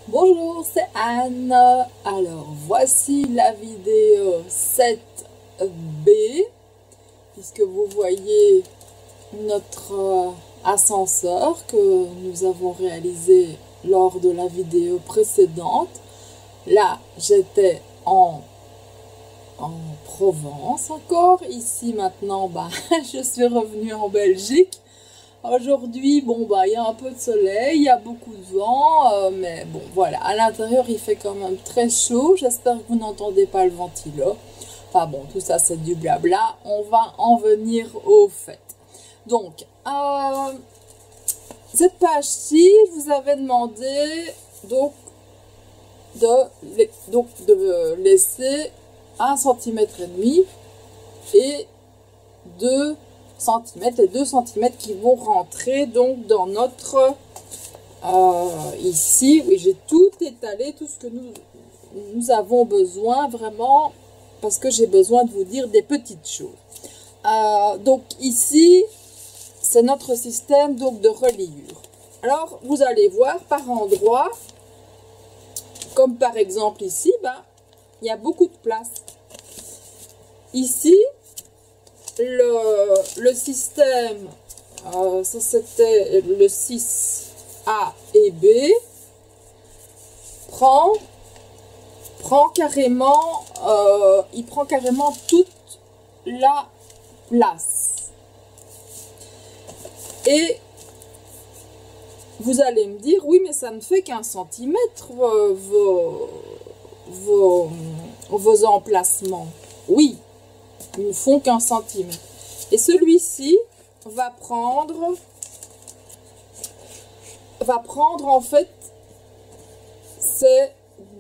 Bonjour, c'est Anne. Alors, voici la vidéo 7B, puisque vous voyez notre ascenseur que nous avons réalisé lors de la vidéo précédente. Là, j'étais en Provence encore. Ici, maintenant, je suis revenue en Belgique. Aujourd'hui, il y a un peu de soleil, il y a beaucoup de vent, mais bon, voilà. À l'intérieur, il fait quand même très chaud. J'espère que vous n'entendez pas le ventilo. Enfin bon, tout ça, c'est du blabla. On va en venir au fait. Donc, cette page-ci, je vous avais demandé de laisser 1,5 cm et 2 cm, les 2 cm qui vont rentrer donc dans notre ici. Oui, j'ai tout étalé, tout ce que nous avons besoin vraiment, parce que j'ai besoin de vous dire des petites choses. Donc ici, c'est notre système donc de reliure. Alors, vous allez voir par endroits, comme par exemple ici, il y a beaucoup de place. Ici, le système, ça c'était le 6A et B, il prend carrément toute la place. Et vous allez me dire, oui, mais ça ne fait qu'1 centimètre vos emplacements. Oui, ils ne font qu'1 centimètre. Et celui-ci va prendre en fait ces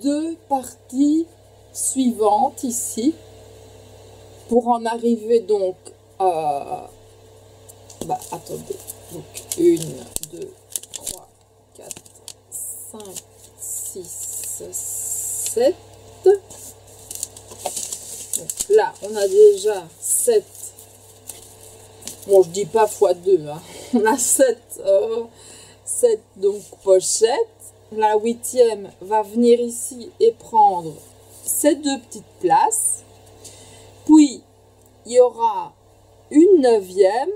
deux parties suivantes ici pour en arriver donc attendez, donc 1, 2, 3, 4, 5, 6, 7. Donc là, on a déjà 7. Bon, je dis pas x2, hein. On a 7 donc pochettes. La 8e va venir ici et prendre ces deux petites places. Puis, il y aura une 9e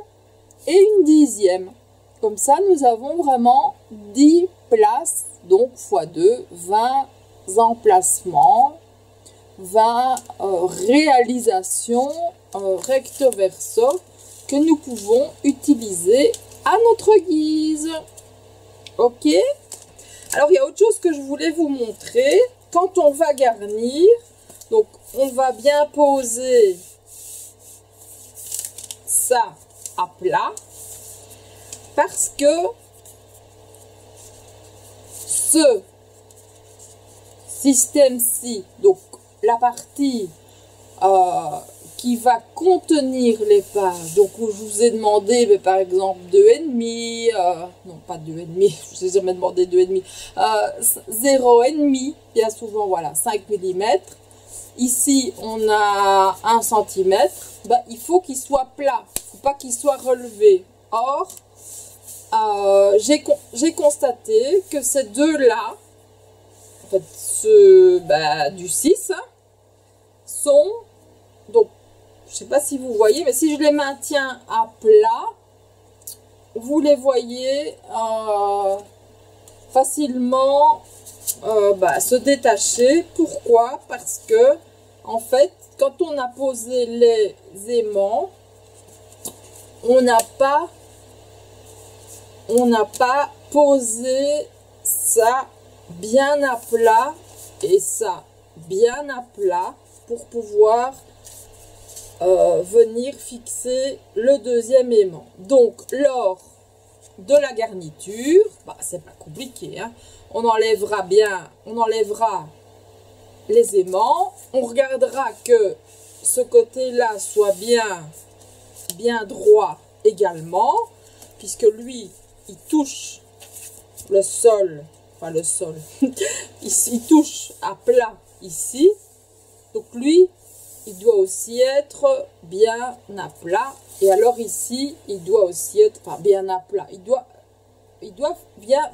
et une 10e. Comme ça, nous avons vraiment 10 places. Donc, x2, 20 emplacements. 20 réalisations recto verso que nous pouvons utiliser à notre guise. Ok? Alors, il y a autre chose que je voulais vous montrer. Quand on va garnir, donc on va bien poser ça à plat parce que ce système-ci, donc la partie qui va contenir les pages, donc où je vous ai demandé par exemple 2,5, non pas 2,5, je vous ai jamais demandé 2,5, 0,5, bien souvent, voilà, 5 mm. Ici on a 1 cm, il faut qu'il soit plat, il ne faut pas qu'il soit relevé. Or, j'ai constaté que ces deux-là, en fait, ceux du 6, sont, donc, je ne sais pas si vous voyez, mais si je les maintiens à plat, vous les voyez facilement se détacher. Pourquoi? Parce que, en fait, quand on a posé les aimants, on n'a pas posé ça bien à plat et ça bien à plat pour pouvoir venir fixer le deuxième aimant. Donc lors de la garniture, c'est pas compliqué, hein, on enlèvera les aimants, on regardera que ce côté là soit bien droit également, puisque lui il touche le sol, enfin le sol, il touche à plat ici, donc lui il doit aussi être bien à plat, et alors ici il doit aussi être bien à plat, il doit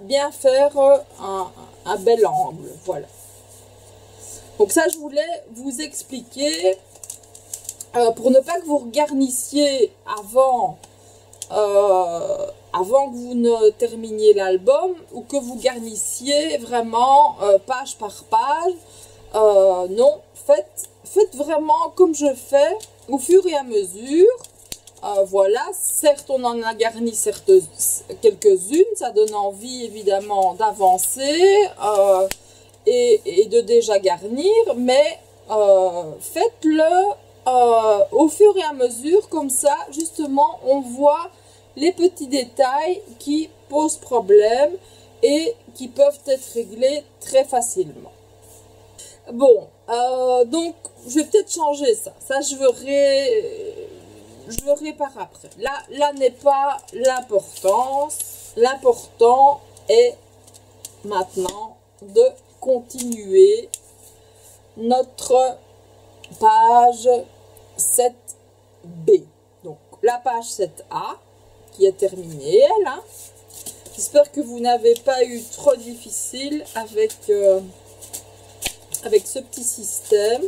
bien faire un bel angle, voilà. Donc ça, je voulais vous expliquer, pour ne pas que vous regarnissiez avant que vous ne terminiez l'album, ou que vous garnissiez vraiment page par page. Non, faites vraiment comme je fais, au fur et à mesure. Voilà, certes on en a garni quelques-unes, ça donne envie évidemment d'avancer et de déjà garnir, mais faites-le au fur et à mesure, comme ça justement on voit les petits détails qui posent problème et qui peuvent être réglés très facilement. Bon, donc je vais peut-être changer ça. Ça, je verrai par après. Là n'est pas l'importance. L'important est maintenant de continuer notre page 7B. Donc, la page 7A qui est terminée, elle. Hein. J'espère que vous n'avez pas eu trop difficile avec ce petit système.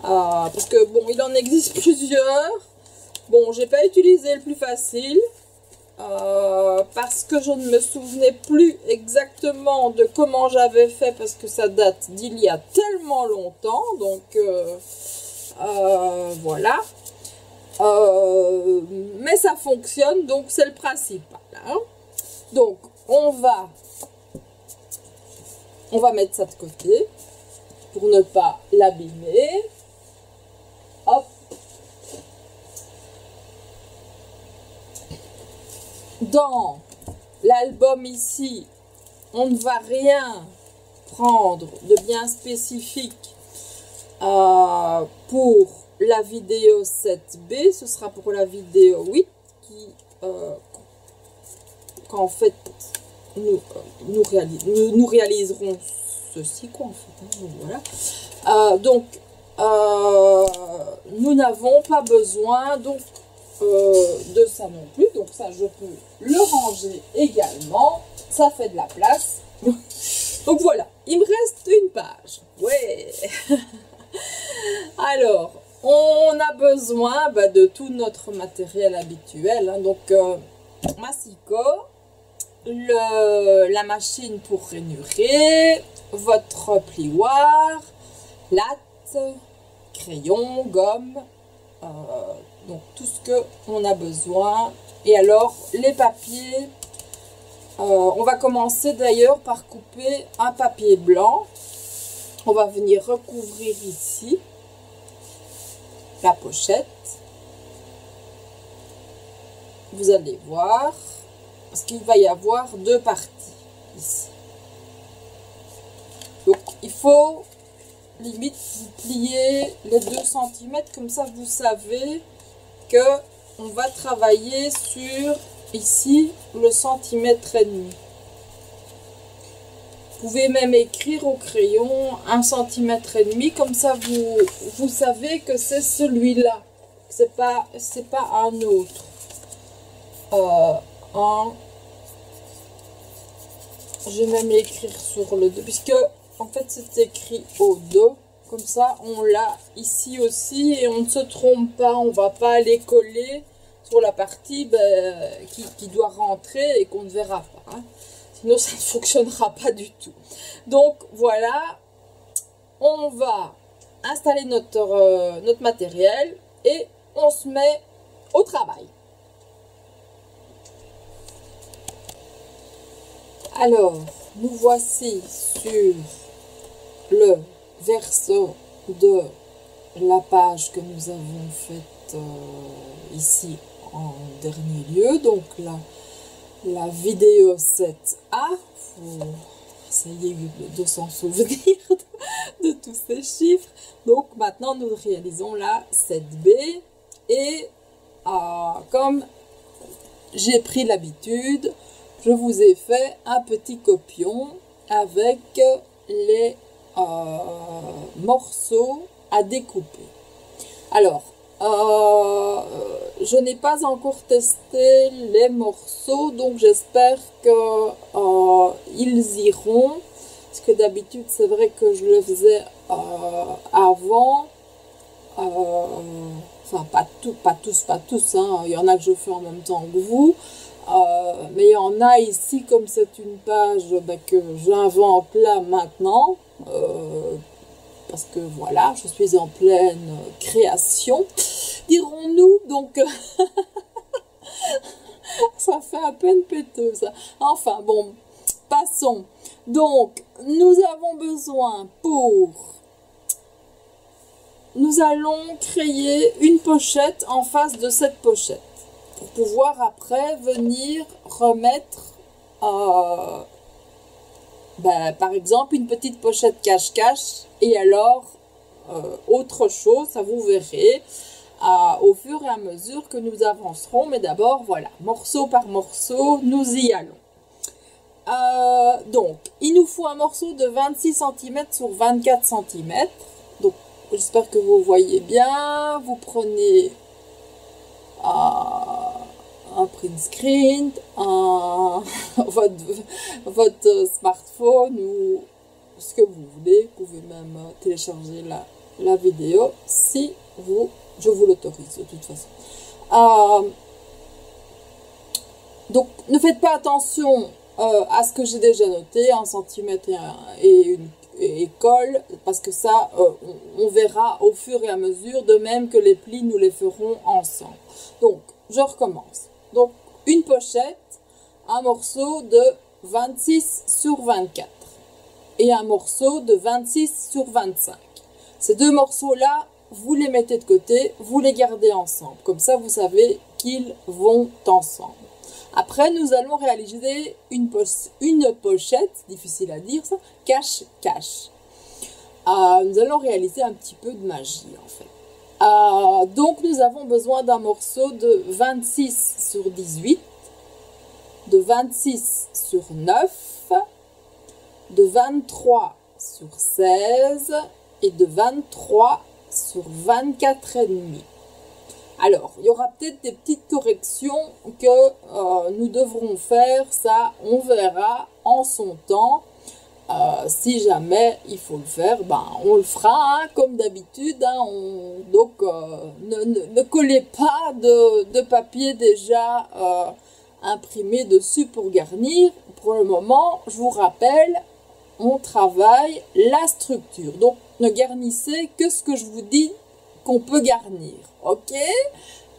Parce que bon, il en existe plusieurs. Bon, j'ai pas utilisé le plus facile parce que je ne me souvenais plus exactement de comment j'avais fait, parce que ça date d'il y a tellement longtemps. Donc voilà. Mais ça fonctionne, donc c'est le principal. Hein. Donc on va mettre ça de côté pour ne pas l'abîmer. Hop. Dans l'album ici, on ne va rien prendre de bien spécifique pour la vidéo 7B. Ce sera pour la vidéo 8 qu'en fait nous réaliserons ceci, quoi, en fait. Hein, donc voilà. Nous n'avons pas besoin donc de ça non plus. Donc ça, je peux le ranger également. Ça fait de la place. Donc voilà, il me reste une page. Ouais. Alors, on a besoin de tout notre matériel habituel. Hein, donc, massicot, la machine pour rainurer, votre plioir, latte, crayon, gomme, donc tout ce que on a besoin. Et alors les papiers, on va commencer d'ailleurs par couper un papier blanc. On va venir recouvrir ici la pochette. Vous allez voir, parce qu'il va y avoir deux parties ici. Donc il faut limite vous plier les 2 cm, comme ça vous savez que on va travailler sur ici le centimètre et demi. Vous pouvez même écrire au crayon 1 cm et demi, comme ça vous savez que c'est celui-là, c'est pas un autre. Je vais même l'écrire sur le dos, puisque en fait c'est écrit au dos, comme ça on l'a ici aussi et on ne se trompe pas, on va pas aller coller sur la partie qui doit rentrer et qu'on ne verra pas, hein. Sinon ça ne fonctionnera pas du tout. Donc voilà, on va installer notre matériel et on se met au travail. Alors, nous voici sur le verso de la page que nous avons faite ici en dernier lieu. Donc la vidéo 7A, ça y est, de s'en souvenir de tous ces chiffres. Donc maintenant nous réalisons la 7B et comme j'ai pris l'habitude, je vous ai fait un petit copion avec les morceaux à découper. Alors, Je n'ai pas encore testé les morceaux, donc j'espère que ils iront. Parce que d'habitude, c'est vrai que je le faisais avant. Enfin, pas tous, hein. Il y en a que je fais en même temps que vous. Mais il y en a ici, comme c'est une page que j'invente là maintenant. Parce que voilà, je suis en pleine création, dirons-nous, donc ça fait à peine péteux ça. Enfin bon, passons. Donc, nous avons besoin nous allons créer une pochette en face de cette pochette, pour pouvoir après venir remettre par exemple une petite pochette cache-cache et alors autre chose, ça vous verrez au fur et à mesure que nous avancerons, mais d'abord voilà, morceau par morceau, nous y allons. Donc il nous faut un morceau de 26 cm sur 24 cm, donc j'espère que vous voyez bien. Vous prenez un print screen, votre smartphone ou ce que vous voulez. Vous pouvez même télécharger la vidéo si je vous l'autorise de toute façon. Donc ne faites pas attention à ce que j'ai déjà noté, 1 cm et colle, parce que ça on verra au fur et à mesure, de même que les plis nous les ferons ensemble. Donc je recommence. Donc une pochette, un morceau de 26 sur 24 et un morceau de 26 sur 25. Ces deux morceaux là, vous les mettez de côté, vous les gardez ensemble, comme ça vous savez qu'ils vont ensemble. Après, nous allons réaliser une pochette, difficile à dire ça, cache-cache. Nous allons réaliser un petit peu de magie en fait. Donc, nous avons besoin d'un morceau de 26 sur 18, de 26 sur 9, de 23 sur 16 et de 23 sur 24,5. Alors, il y aura peut-être des petites corrections que nous devrons faire, ça on verra en son temps. Si jamais il faut le faire, on le fera hein, comme d'habitude. Hein, donc, ne collez pas de papier déjà imprimé dessus pour garnir. Pour le moment, je vous rappelle, on travaille la structure. Donc, ne garnissez que ce que je vous dis qu'on peut garnir. Ok?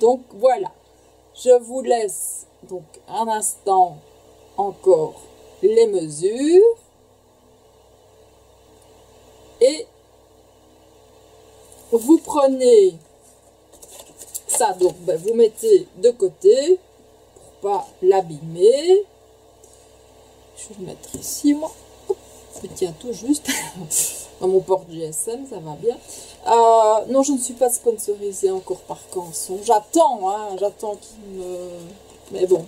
Donc, voilà. Je vous laisse donc un instant encore les mesures. Et vous prenez ça, donc vous mettez de côté pour pas l'abîmer. Je vais le mettre ici, moi. Je tiens tout juste dans mon port GSM, ça va bien. Non, je ne suis pas sponsorisée encore par Canson. J'attends, hein, j'attends qu'il me... Mais bon,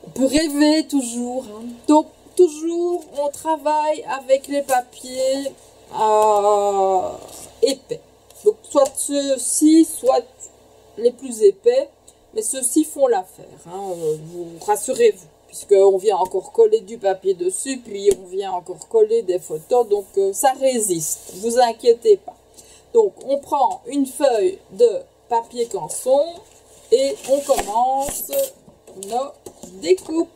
on peut rêver toujours. Hein. Donc, toujours, on travaille avec les papiers épais. Donc, soit ceux-ci, soit les plus épais. Mais ceux-ci font l'affaire. Hein, rassurez-vous. Puisqu'on vient encore coller du papier dessus, puis on vient encore coller des photos, donc ça résiste, ne vous inquiétez pas. Donc on prend une feuille de papier Canson et on commence nos découpes.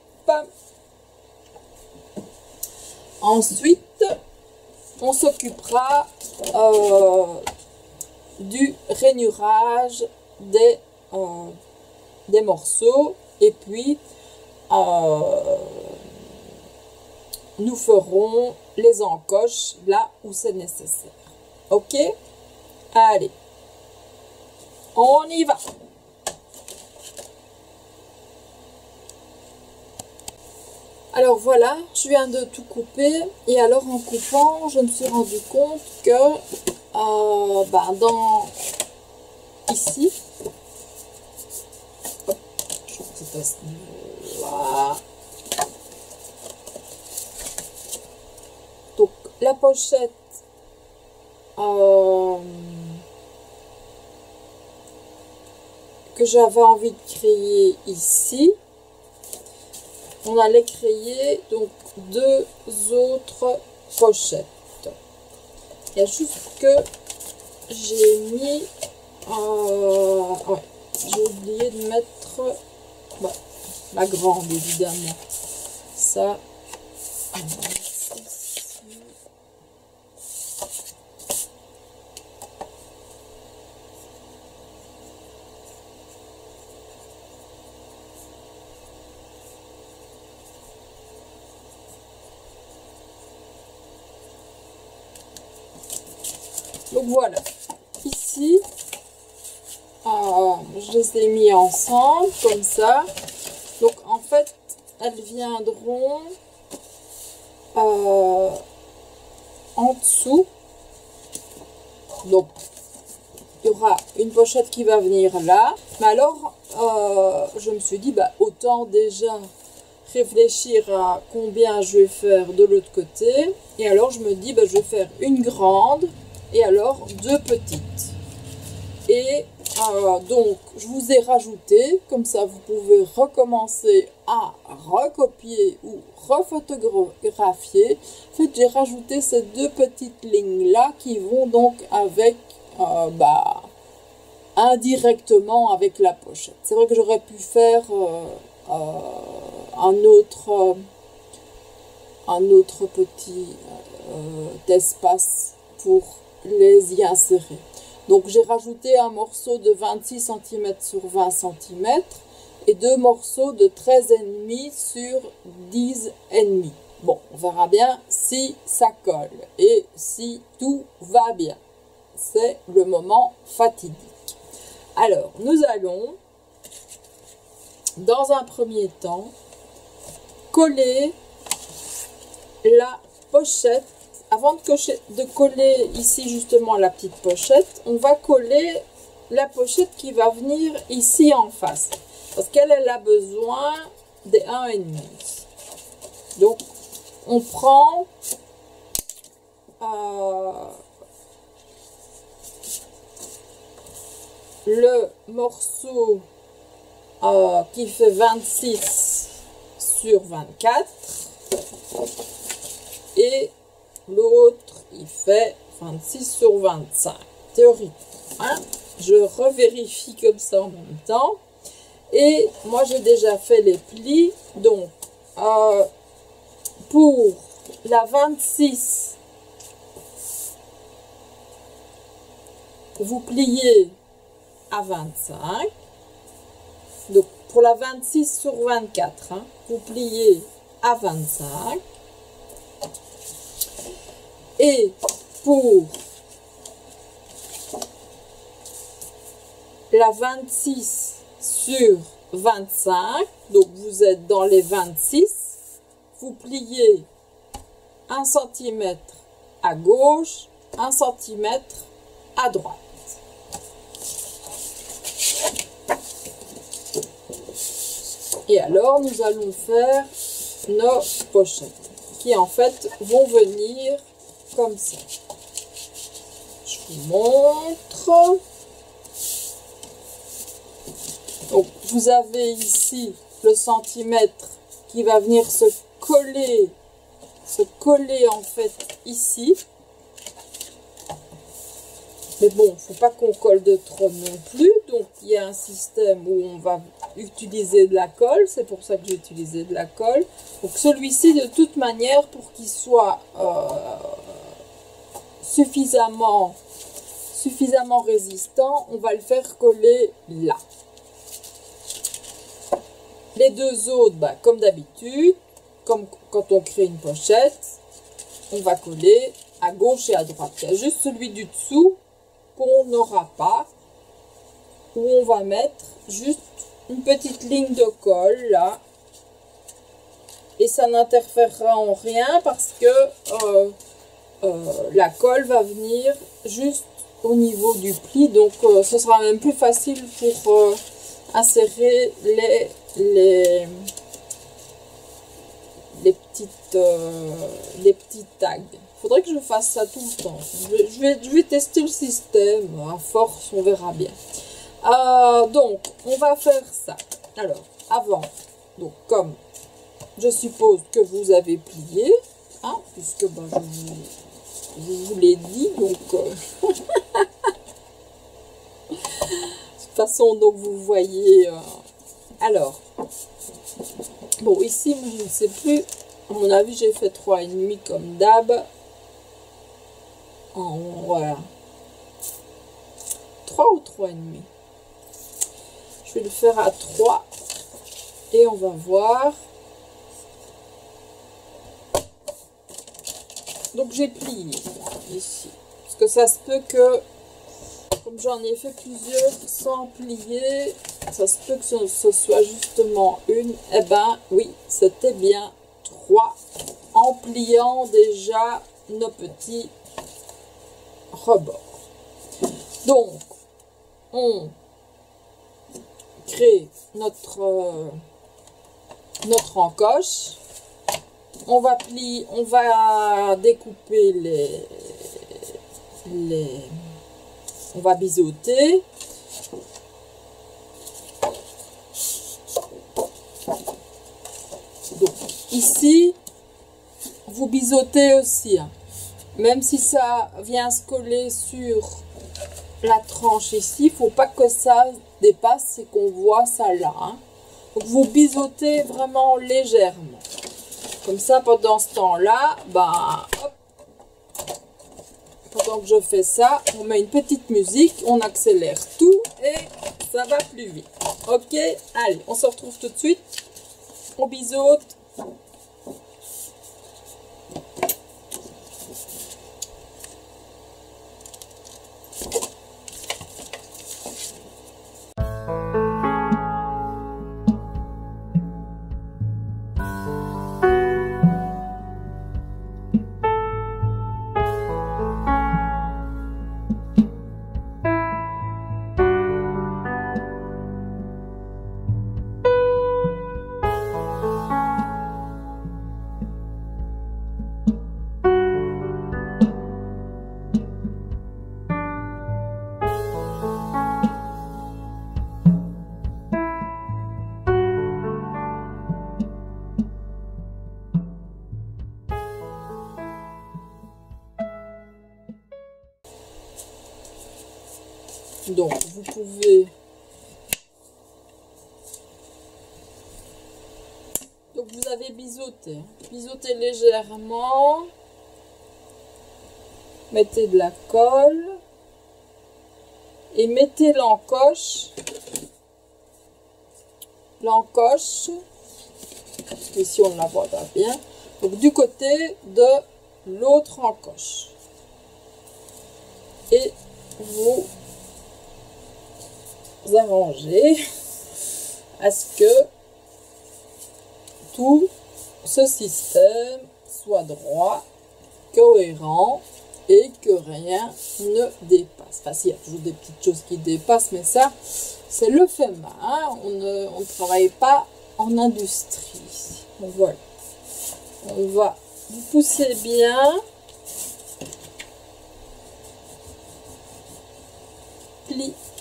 Ensuite, on s'occupera du rainurage des morceaux et puis nous ferons les encoches là où c'est nécessaire. Ok? Allez, on y va. Alors voilà, je viens de tout couper et alors en coupant, je me suis rendu compte que dans ici, hop, je crois que c'est à ce niveau-là. Donc la pochette que j'avais envie de créer ici, on allait créer donc 2 autres pochettes. Il y a juste que j'ai mis, ouais, j'ai oublié de mettre la grande évidemment. Ça, donc voilà, ici, je les ai mis ensemble comme ça. Donc en fait, elles viendront en dessous. Donc il y aura une pochette qui va venir là. Mais alors, je me suis dit, autant déjà réfléchir à combien je vais faire de l'autre côté. Et alors je me dis, je vais faire une grande et alors 2 petites. Et donc je vous ai rajouté, comme ça vous pouvez recommencer à recopier ou refotographier. En fait, j'ai rajouté ces 2 petites lignes là qui vont donc avec indirectement avec la pochette. C'est vrai que j'aurais pu faire un autre petit espace pour les y insérer. Donc j'ai rajouté un morceau de 26 cm sur 20 cm et 2 morceaux de 13,5 sur 10,5. Bon, on verra bien si ça colle et si tout va bien. C'est le moment fatidique. Alors, nous allons, dans un premier temps, coller la pochette. Avant de coller ici justement la petite pochette, on va coller la pochette qui va venir ici en face. Parce qu'elle a besoin des 1,5. Donc, on prend le morceau qui fait 26 sur 24 et l'autre il fait 26 sur 25 théoriquement, hein? Je revérifie comme ça en même temps. Et moi j'ai déjà fait les plis. Donc pour la 26 vous pliez à 25. Donc pour la 26 sur 24, hein, vous pliez à 25. Et pour la 26 sur 25, donc vous êtes dans les 26, vous pliez 1 cm à gauche, 1 cm à droite. Et alors nous allons faire nos pochettes qui en fait vont venir comme ça. Je vous montre. Donc vous avez ici le centimètre qui va venir se coller en fait ici. Mais bon, faut pas qu'on colle de trop non plus. Donc il y a un système où on va utiliser de la colle. C'est pour ça que j'ai utilisé de la colle. Donc celui-ci, de toute manière, pour qu'il soit suffisamment résistant, on va le faire coller là. Les 2 autres, comme d'habitude, comme quand on crée une pochette, on va coller à gauche et à droite. Il y a juste celui du dessous qu'on n'aura pas, où on va mettre juste une petite ligne de colle là, et ça n'interférera en rien parce que la colle va venir juste au niveau du pli, donc ce sera même plus facile pour insérer les petits tags. Faudrait que je fasse ça tout le temps. Je vais tester le système. À force, on verra bien. Donc, on va faire ça. Alors, avant, donc comme je suppose que vous avez plié, hein, puisque ben, je vous l'ai dit, donc de toute façon, donc vous voyez. Alors, bon, ici, je ne sais plus, à mon avis, j'ai fait 3,5 comme d'hab. Voilà. 3 ou 3,5. Je vais le faire à 3 et on va voir. Donc j'ai plié ici, parce que ça se peut que, comme j'en ai fait plusieurs sans plier, ça se peut que ce soit justement une. Eh ben oui, c'était bien 3 en pliant déjà nos petits rebords. Donc on crée notre encoche. On va plier, on va découper on va biseauter. Donc ici, vous biseautez aussi, hein. Même si ça vient se coller sur la tranche ici, il ne faut pas que ça dépasse et qu'on voit ça là, hein. Donc vous biseautez vraiment légèrement. Comme ça, pendant ce temps-là, ben, hop, pendant que je fais ça, on met une petite musique, on accélère tout et ça va plus vite. Ok, allez, on se retrouve tout de suite. On biseaute. Donc, vous pouvez... Donc, vous avez biseauté. Biseauté légèrement. Mettez de la colle. Et mettez l'encoche. L'encoche. Parce qu'ici, on ne la voit pas bien. Donc, du côté de l'autre encoche. Et vous arranger à ce que tout ce système soit droit, cohérent et que rien ne dépasse. Enfin, s'il y a toujours des petites choses qui dépassent, mais ça, c'est le fait main. Hein. On ne travaille pas en industrie ici. Donc voilà. On va vous pousser bien.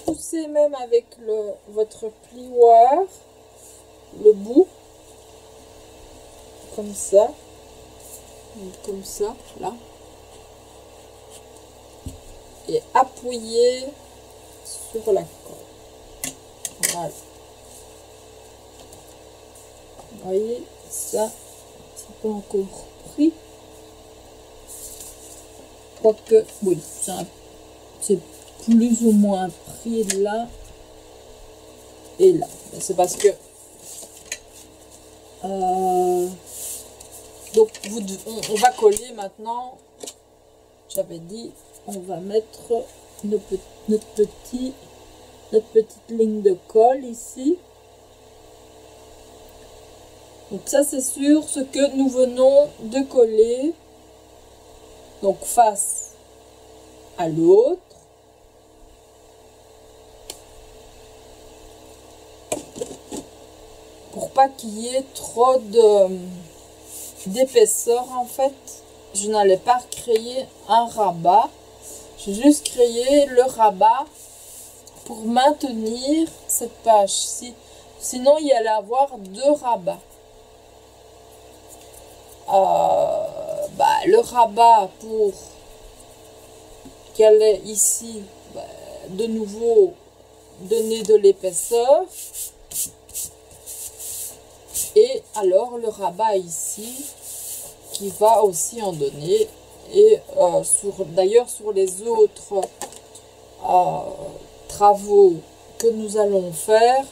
Poussez même avec votre plioir, le bout, comme ça, là, et appuyez sur la colle. Voilà. Vous voyez, ça, c'est pas encore pris. Quoique, oui, c'est plus ou moins pris là et là. C'est parce que donc on va coller maintenant. J'avais dit on va mettre notre petite ligne de colle ici. Donc ça c'est sur ce que nous venons de coller. Donc face à l'autre. Pour pas qu'il y ait trop d'épaisseur en fait, je n'allais pas créer un rabat. J'ai juste créé le rabat pour maintenir cette page-ci. Sinon, il y allait avoir 2 rabats. Le rabat pour qu'elle ait ici, de nouveau, donner de l'épaisseur. Et alors, le rabat ici, qui va aussi en donner. Et d'ailleurs, sur les autres travaux que nous allons faire,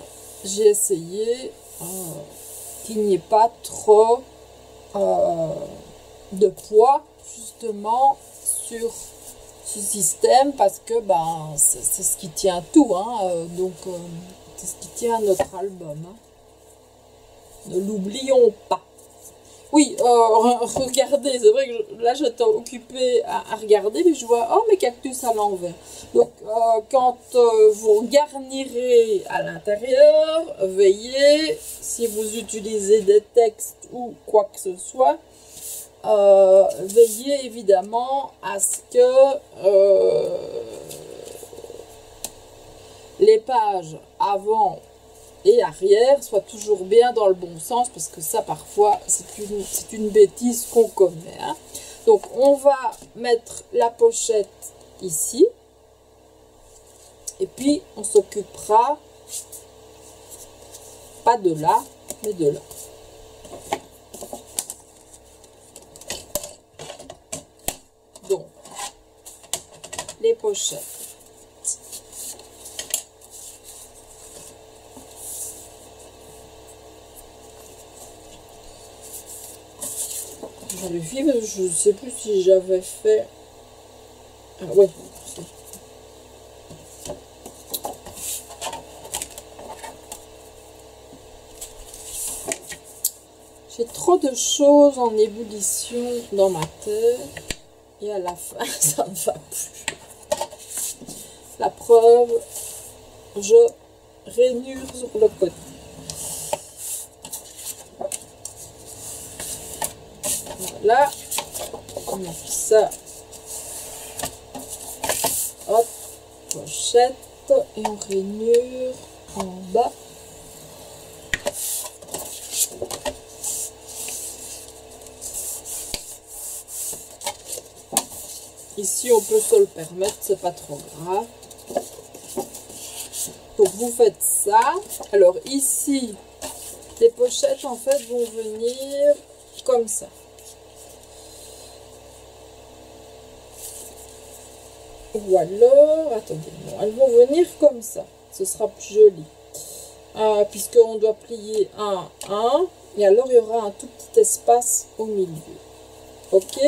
j'ai essayé qu'il n'y ait pas trop de poids justement sur ce système, parce que c'est ce qui tient tout, c'est ce qui tient notre album, hein. Ne l'oublions pas. Oui, regardez, c'est vrai que là j'étais occupée à regarder, mais je vois, oh, mes cactus à l'envers. Donc, quand vous garnirez à l'intérieur, veillez, si vous utilisez des textes ou quoi que ce soit, veillez évidemment à ce que les pages avant et arrière soit toujours bien dans le bon sens, parce que ça parfois c'est une bêtise qu'on commet, hein. Donc on va mettre la pochette ici et puis on s'occupera pas de là mais de là. Donc les pochettes, je vérifie, mais je ne sais plus si j'avais fait. Ah ouais. J'ai trop de choses en ébullition dans ma tête et à la fin ça ne va plus. La preuve, je rainure sur le côté. Voilà, on met ça, hop, pochette, et on rainure en bas. Ici, on peut se le permettre, c'est pas trop grave. Donc, vous faites ça. Alors, ici, les pochettes, en fait, vont venir comme ça. Ou alors, attendez, non, elles vont venir comme ça. Ce sera plus joli. Puisqu'on doit plier un, et alors il y aura un tout petit espace au milieu. Ok?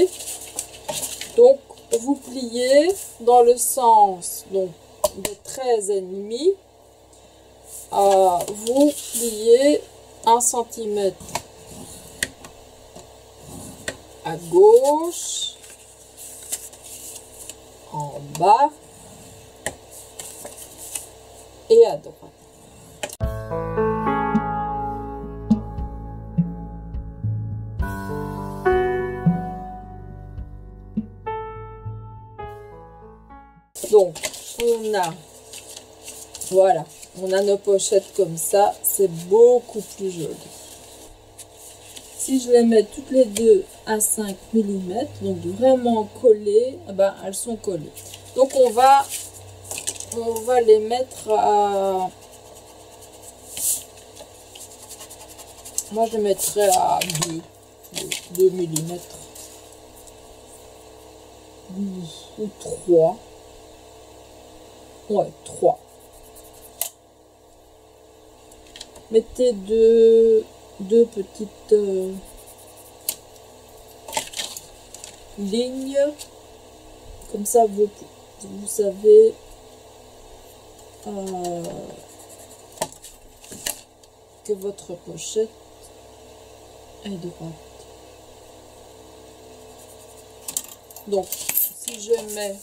Donc, vous pliez dans le sens donc, de 13,5. Vous pliez 1 cm à gauche, en bas et à droite. Donc, on a, voilà, on a nos pochettes comme ça, c'est beaucoup plus joli. Si je les mets toutes les deux à 5 mm, donc vraiment collées, elles sont collées. Donc on va les mettre à... Moi je les mettrais à 2 mm. Ou 3. Ouais, 3. Mettez deux petites lignes, comme ça vous savez que votre pochette est droite. Donc si je mets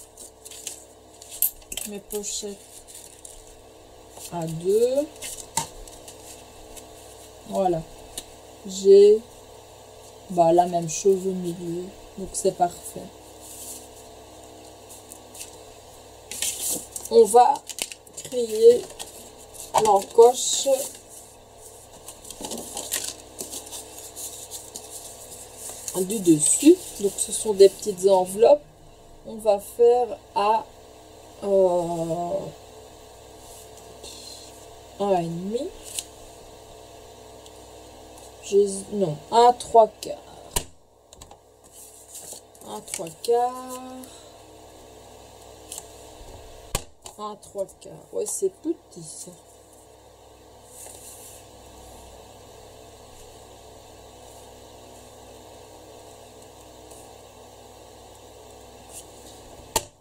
mes pochettes à 2, voilà, j'ai la même chose au milieu, donc c'est parfait. trier l'encoche du dessus. Donc ce sont des petites enveloppes. On va faire à 1,5. Non, 1,3/4. 1,3/4. 1,3/4. Ouais, c'est petit ça.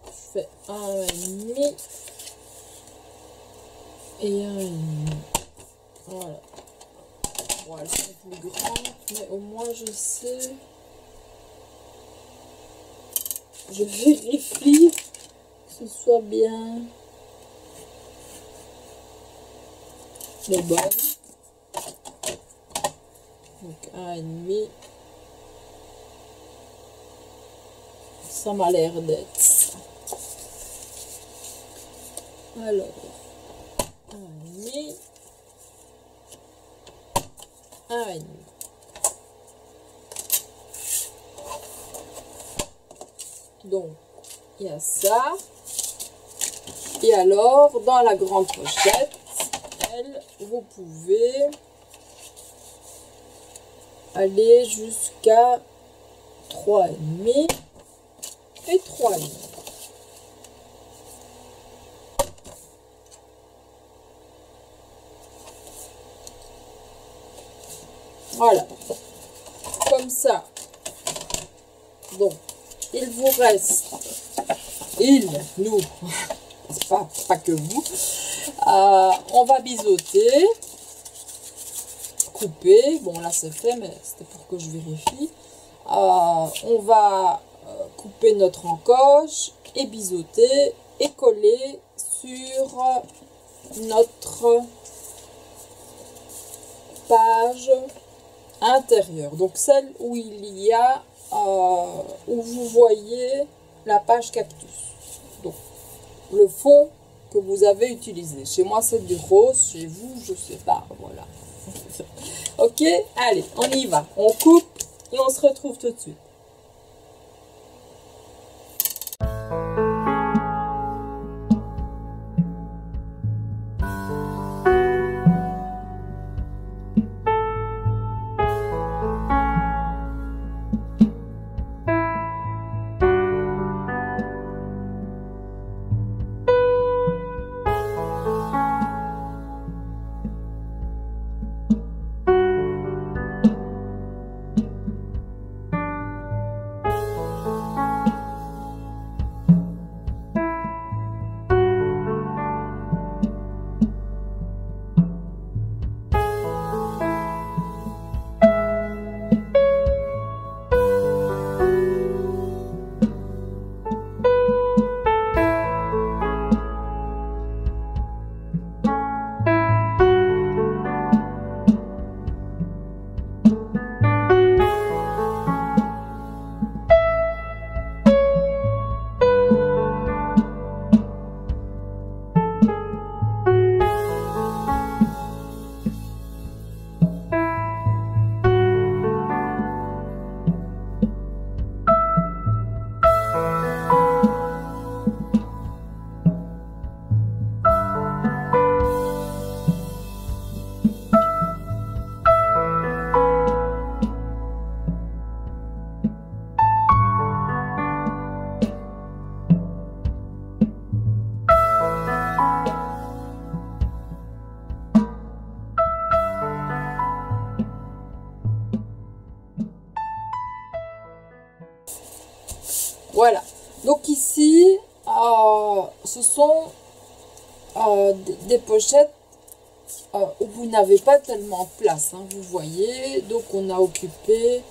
Je fais 1,5 et 1,5. Voilà. Bon, elles sont plus grandes, mais au moins je sais. Je vérifie que ce soit bien les bonnes. Donc 1,5. Ça m'a l'air d'être ça. Alors, 1,5. 1,5. Donc, il y a ça. Et alors, dans la grande pochette, elle, vous pouvez aller jusqu'à 3,5 et 3,5. Voilà. Comme ça. Donc, il vous reste, nous, pas que vous, on va biseauter, couper, bon là c'est fait, mais c'était pour que je vérifie, on va couper notre encoche et biseauter et coller sur notre page intérieure, donc celle où il y a où vous voyez la page cactus. Donc le fond que vous avez utilisé. Chez moi c'est du rose, chez vous je sais pas, voilà. Ok, allez, on y va. On coupe et on se retrouve tout de suite. Voilà, donc ici, ce sont des pochettes où vous n'avez pas tellement de place, hein, vous voyez, donc on a occupé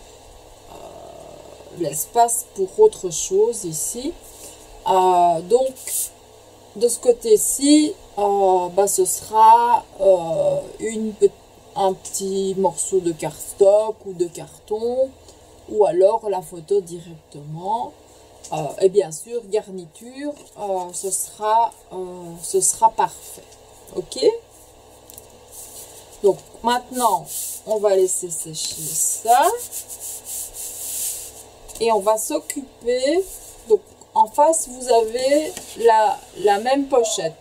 l'espace pour autre chose ici. Donc, de ce côté-ci, ce sera un petit morceau de cardstock ou de carton, ou alors la photo directement. Et bien sûr, garniture, ce sera parfait. Ok? Donc maintenant, on va laisser sécher ça. Et on va s'occuper. Donc en face, vous avez la même pochette.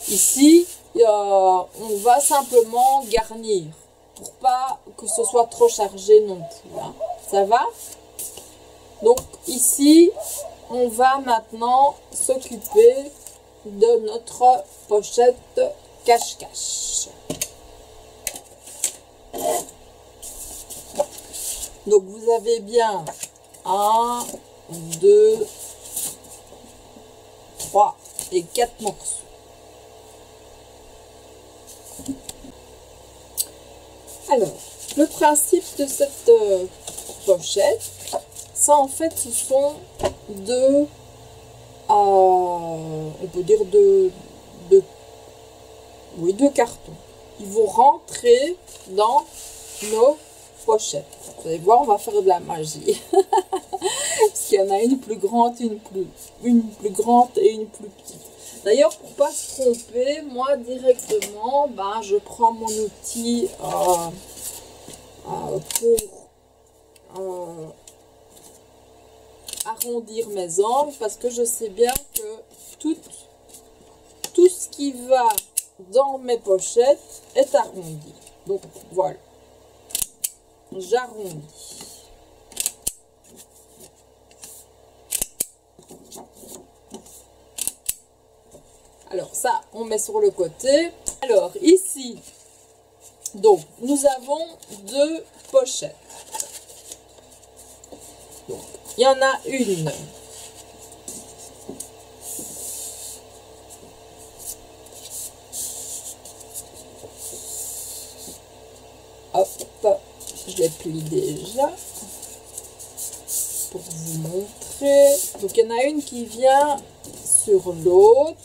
Ici, on va simplement garnir pour pas que ce soit trop chargé non plus. Hein. Ça va? Donc ici, on va maintenant s'occuper de notre pochette cache-cache. Donc vous avez bien 1, 2, 3 et 4 morceaux. Alors, le principe de cette pochette, ça en fait ce sont deux, on peut dire deux cartons. Ils vont rentrer dans nos pochettes. Vous allez voir, on va faire de la magie. Parce qu'il y en a une plus grande, une plus grande et une plus petite. D'ailleurs, pour pas se tromper, moi directement, ben, je prends mon outil pour arrondir mes angles, parce que je sais bien que tout ce qui va dans mes pochettes est arrondi. Donc voilà, j'arrondis. Alors ça, on met sur le côté. Alors ici, donc nous avons deux pochettes. Donc il y en a une. Hop, je les plie déjà pour vous montrer. Donc il y en a une qui vient sur l'autre.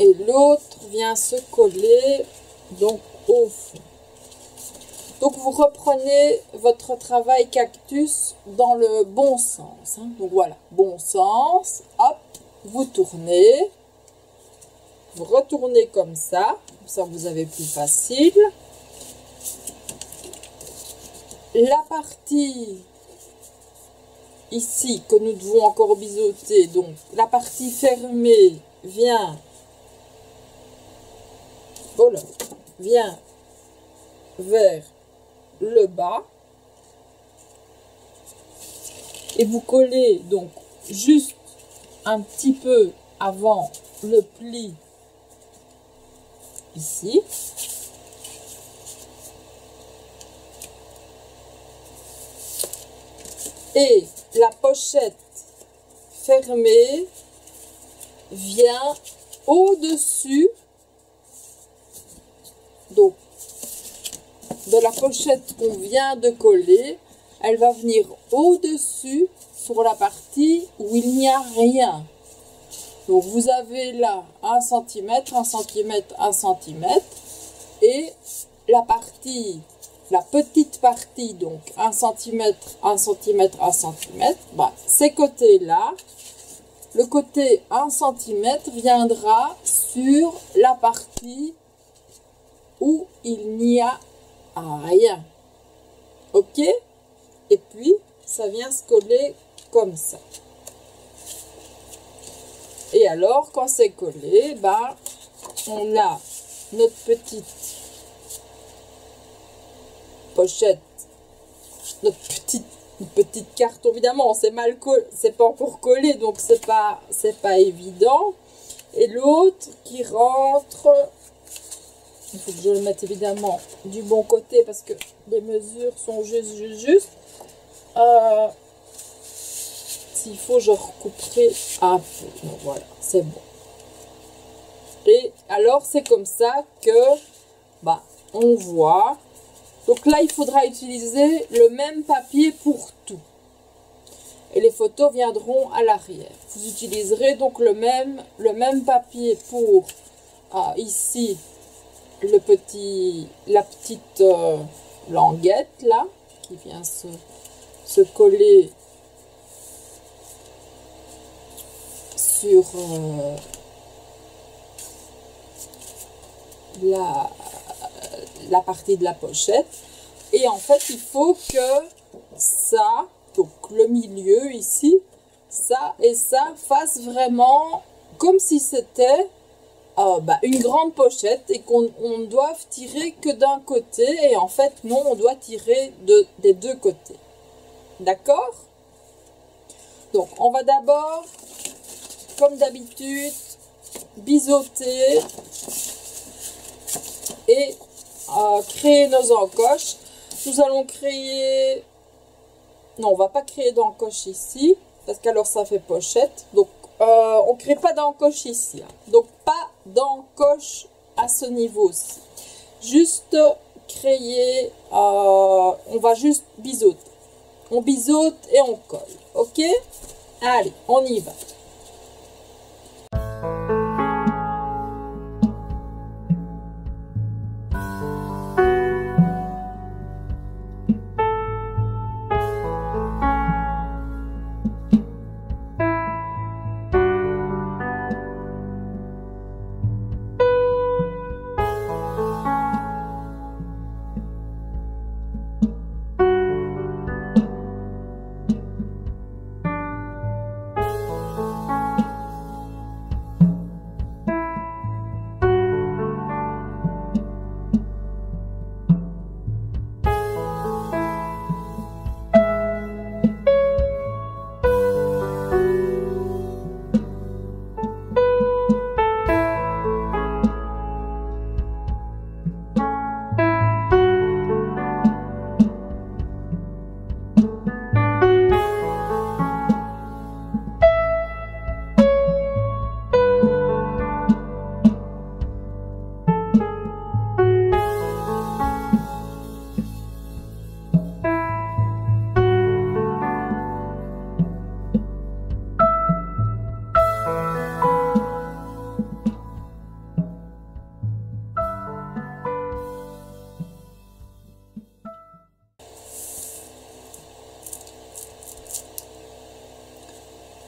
Et l'autre vient se coller donc au fond. Donc vous reprenez votre travail cactus dans le bon sens. Hein. Donc voilà, bon sens. Hop, vous tournez. Vous retournez comme ça vous avez plus facile. La partie ici que nous devons encore biseauter, donc la partie fermée vient vers le bas et vous collez donc juste un petit peu avant le pli ici. Et la pochette fermée vient au-dessus donc de la pochette qu'on vient de coller. Elle va venir au-dessus sur la partie où il n'y a rien. Donc vous avez là 1 cm, 1 cm, 1 cm et la petite partie, donc 1 cm, 1 cm, 1 cm, bah, ces côtés-là, le côté 1 cm viendra sur la partie où il n'y a rien. Ok? Et puis, ça vient se coller comme ça. Et alors, quand c'est collé, bah, on a notre petite pochette, notre petite carton. Évidemment, c'est mal collé, c'est pas encore collé, donc c'est pas évident. Et l'autre qui rentre, il faut que je le mette évidemment du bon côté parce que les mesures sont juste. S'il faut, je recouperai un peu. Donc, voilà, c'est bon. Et alors, c'est comme ça que, bah, on voit. Donc là, il faudra utiliser le même papier pour tout. Et les photos viendront à l'arrière. Vous utiliserez donc le même papier pour, ici, la petite languette, là, qui vient se coller sur la partie de la pochette. Et en fait, il faut que ça, donc le milieu ici, ça et ça fassent vraiment comme si c'était une grande pochette et qu'on ne doive tirer que d'un côté. Et en fait, non, on doit tirer des deux côtés. D'accord? Donc, on va d'abord, comme d'habitude, biseauter et créer nos encoches. Nous allons créer... Non, on va pas créer d'encoche ici, parce qu'alors ça fait pochette. Donc, on ne crée pas d'encoche ici. Hein. Donc, pas d'encoche à ce niveau-ci. Juste créer... on va juste biseauter. On biseaute et on colle. Ok? Allez, on y va.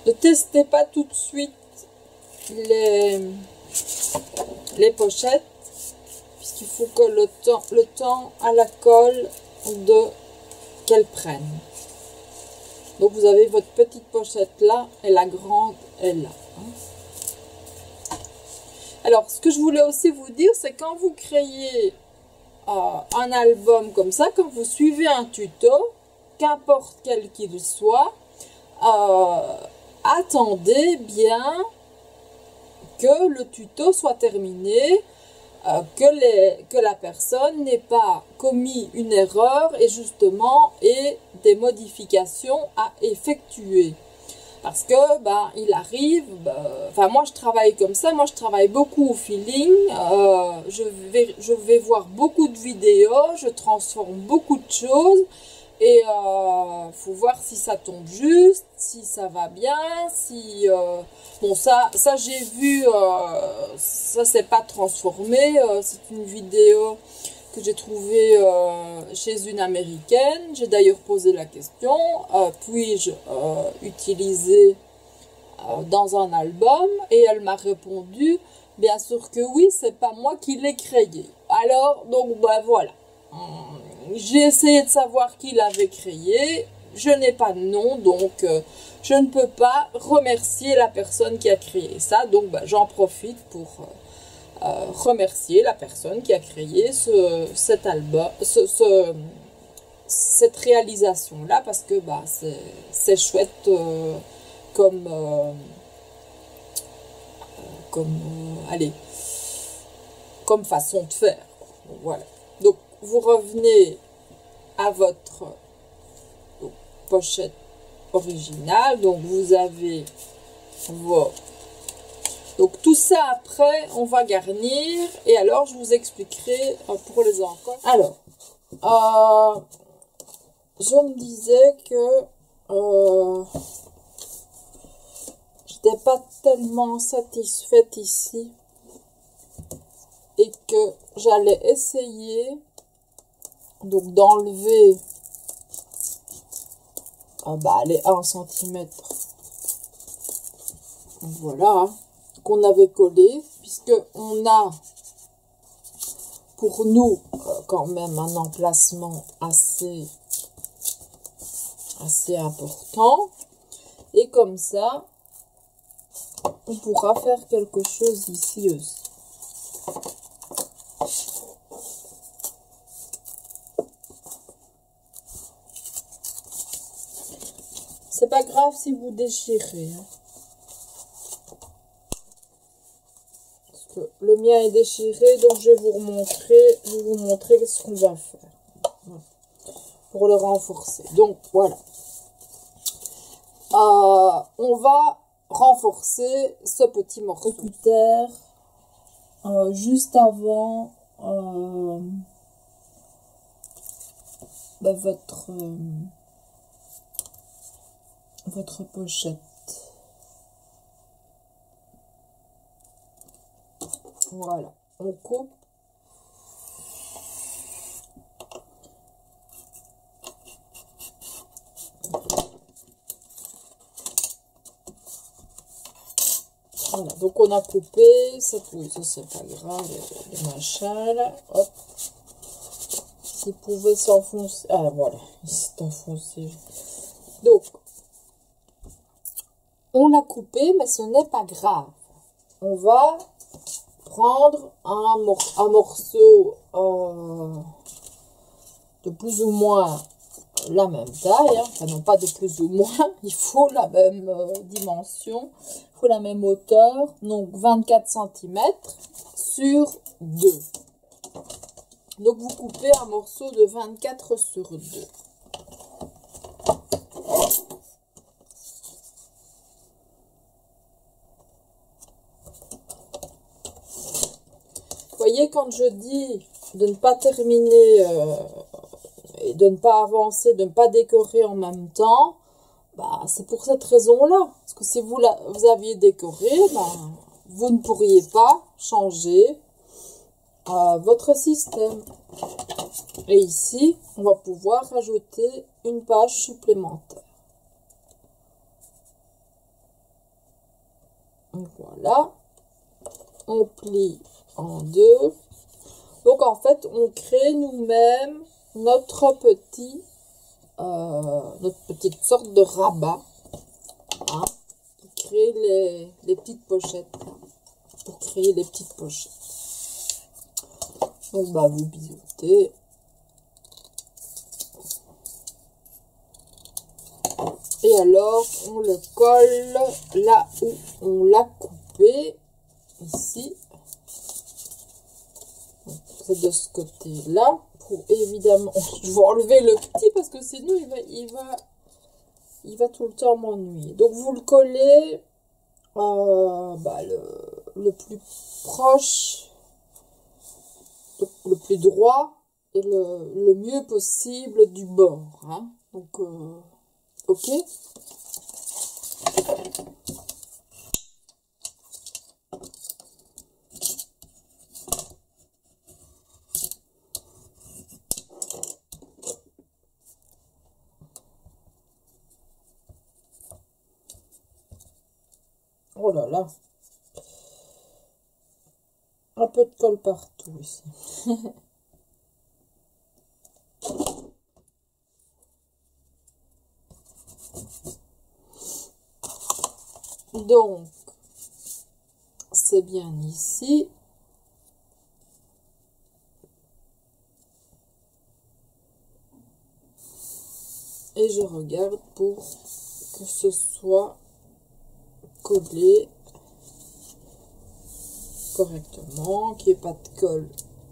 Ne testez pas tout de suite les pochettes, puisqu'il faut que le temps à la colle qu'elle prenne. Donc vous avez votre petite pochette là et la grande est là. Alors ce que je voulais aussi vous dire, c'est quand vous créez un album comme ça, quand vous suivez un tuto, qu'importe quel qu'il soit, attendez bien que le tuto soit terminé, que la personne n'ait pas commis une erreur et justement ait des modifications à effectuer. Parce que il arrive, moi je travaille comme ça, moi je travaille beaucoup au feeling, je vais voir beaucoup de vidéos, je transforme beaucoup de choses. Et faut voir si ça tombe juste, si ça va bien, si... bon, ça j'ai vu, ça c'est pas transformé, c'est une vidéo que j'ai trouvée chez une américaine. J'ai d'ailleurs posé la question, puis-je utiliser dans un album? Et elle m'a répondu, bien sûr que oui, c'est pas moi qui l'ai créé. Alors, donc, voilà. J'ai essayé de savoir qui l'avait créé, je n'ai pas de nom, donc je ne peux pas remercier la personne qui a créé ça, donc j'en profite pour remercier la personne qui a créé cet album, cette réalisation-là, parce que c'est chouette comme façon de faire. Voilà. Donc, vous revenez à votre pochette originale. Donc, vous avez vos... Donc, tout ça, après, on va garnir. Et alors, je vous expliquerai pour les encoches. Alors, je me disais que je n'étais pas tellement satisfaite ici. Et que j'allais essayer donc d'enlever les 1 cm Voilà, hein, qu'on avait collé, puisque on a pour nous quand même un emplacement assez important. Et comme ça, on pourra faire quelque chose ici aussi. C'est pas grave si vous déchirez. Hein. Parce que le mien est déchiré, donc je vais vous montrer ce qu'on va faire. Voilà. Pour le renforcer. Donc voilà. On va renforcer ce petit morceau de terre juste avant votre pochette. Voilà, on coupe. Voilà, donc on a coupé, ça c'est pas grave, les machins là, hop. S'il pouvait s'enfoncer, ah voilà, il s'est enfoncé. Donc, on l'a coupé, mais ce n'est pas grave. On va prendre un morceau de plus ou moins la même taille, hein. Enfin non pas de plus ou moins, il faut la même dimension, il faut la même hauteur, donc 24 cm sur 2. Donc vous coupez un morceau de 24 sur 2. Vous voyez, quand je dis de ne pas terminer et de ne pas avancer, de ne pas décorer en même temps, bah, c'est pour cette raison-là. Parce que si vous aviez décoré, bah, vous ne pourriez pas changer votre système. Et ici, on va pouvoir rajouter une page supplémentaire. Donc voilà, on plie en deux. Donc en fait, on crée nous-mêmes notre petite sorte de rabat, hein, qui crée les petites pochettes, pour créer les petites pochettes. Donc bah vous biseautez. Et alors, on le colle là où on l'a coupé, ici. C'est de ce côté-là. Pour évidemment, je vais enlever le petit parce que sinon il va tout le temps m'ennuyer. Donc vous le collez le plus proche, le plus droit et le mieux possible du bord. Hein. Donc ok. Oh là là. Un peu de colle partout ici. Donc, c'est bien ici. Et je regarde pour que ce soit collé correctement, qu'il n'y ait pas de colle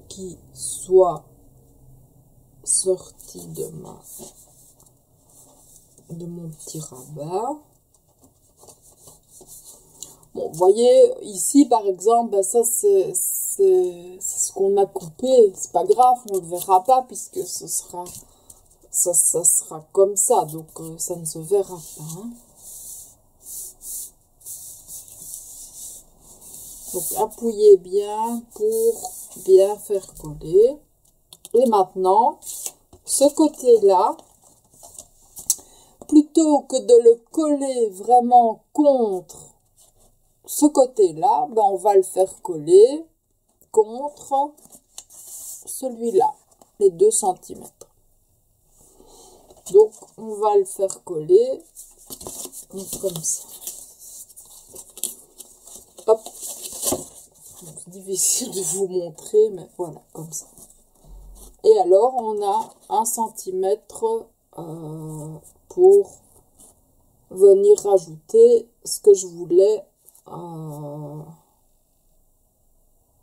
qui soit sorti de mon petit rabat. Bon, vous voyez, ici, par exemple, ben ça, c'est ce qu'on a coupé. C'est pas grave, on ne le verra pas, puisque ça sera comme ça. Donc, ça ne se verra pas. Hein. Donc, appuyez bien pour bien faire coller. Et maintenant, ce côté-là, plutôt que de le coller vraiment contre ce côté-là, ben, on va le faire coller contre celui-là, les 2 cm. Donc, on va le faire coller comme ça. Hop. C'est difficile de vous montrer, mais voilà, comme ça. Et alors, on a 1 cm pour venir rajouter ce que je voulais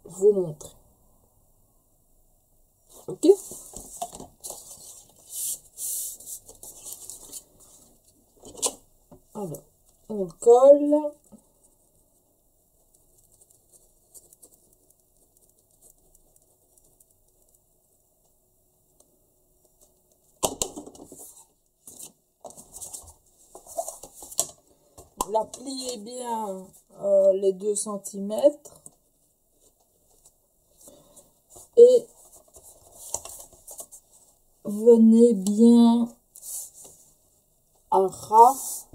vous montrer. Ok? Alors, on colle. La pliez bien les 2 cm et venez bien à ras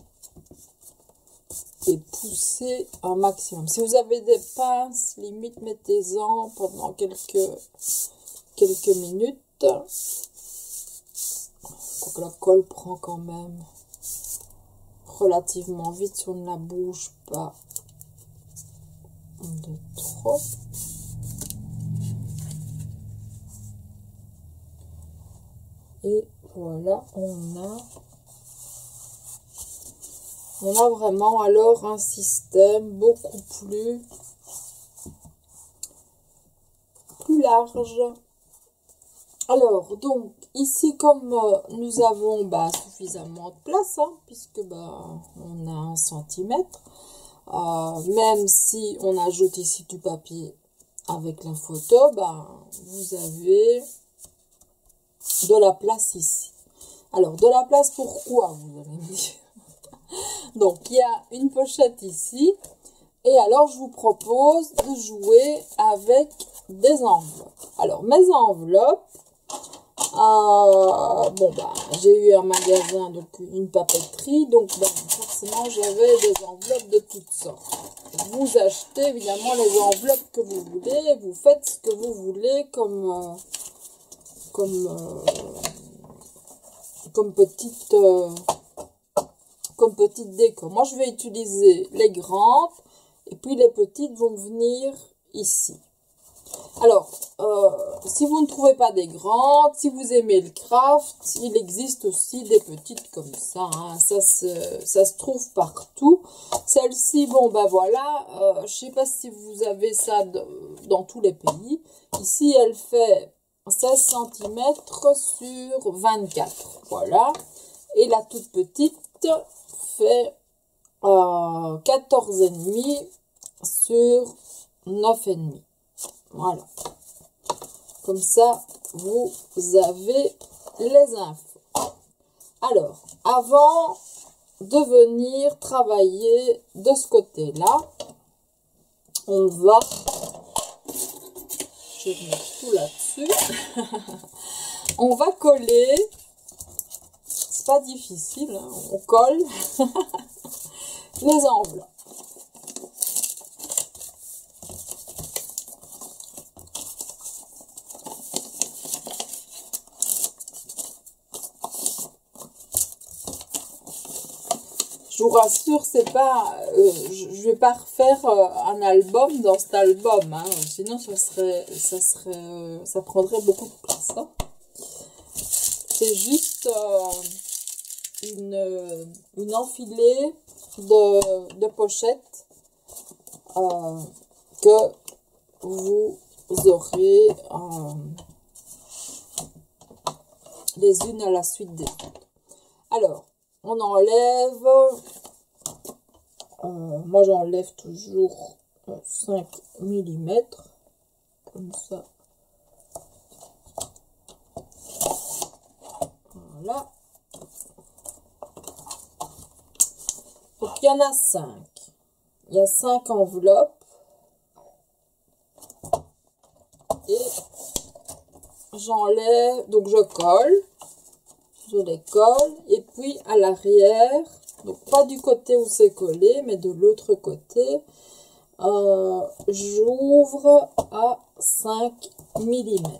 et poussez un maximum. Si vous avez des pinces, limite mettez-en pendant quelques minutes. Donc la colle prend quand même relativement vite si on ne la bouge pas de trop. Et voilà, on a vraiment alors un système beaucoup plus large. Alors, donc, ici, comme nous avons suffisamment de place, hein, puisque on a 1 cm, même si on ajoute ici du papier avec la photo, vous avez de la place ici. Alors, de la place, pourquoi, vous allez me dire? Donc, il y a une pochette ici, et alors, je vous propose de jouer avec des enveloppes. Alors, mes enveloppes, j'ai eu un magasin, donc une papeterie, donc forcément j'avais des enveloppes de toutes sortes. Vous achetez évidemment les enveloppes que vous voulez, vous faites ce que vous voulez comme petite déco. Moi je vais utiliser les grandes et puis les petites vont venir ici. Alors, si vous ne trouvez pas des grandes, si vous aimez le craft, il existe aussi des petites comme ça. Hein. Ça se trouve partout. Celle-ci, voilà, je ne sais pas si vous avez ça dans tous les pays. Ici, elle fait 16 cm sur 24. Voilà. Et la toute petite fait 14,5 sur 9,5. Voilà. Comme ça, vous avez les infos. Alors, avant de venir travailler de ce côté-là, on va... Je vais mettre tout là-dessus. On va coller. C'est pas difficile, hein, on colle les enveloppes. Je vous rassure, c'est pas, je vais pas refaire un album dans cet album, hein, sinon ça prendrait beaucoup de place. Hein. C'est juste une enfilée de pochettes que vous aurez les unes à la suite des autres. Alors, on enlève, moi j'enlève toujours 5 mm, comme ça. Voilà. Donc il y en a 5. Il y a 5 enveloppes. Et j'enlève, donc je colle. Je les colle et puis à l'arrière, donc pas du côté où c'est collé, mais de l'autre côté, j'ouvre à 5 millimètres.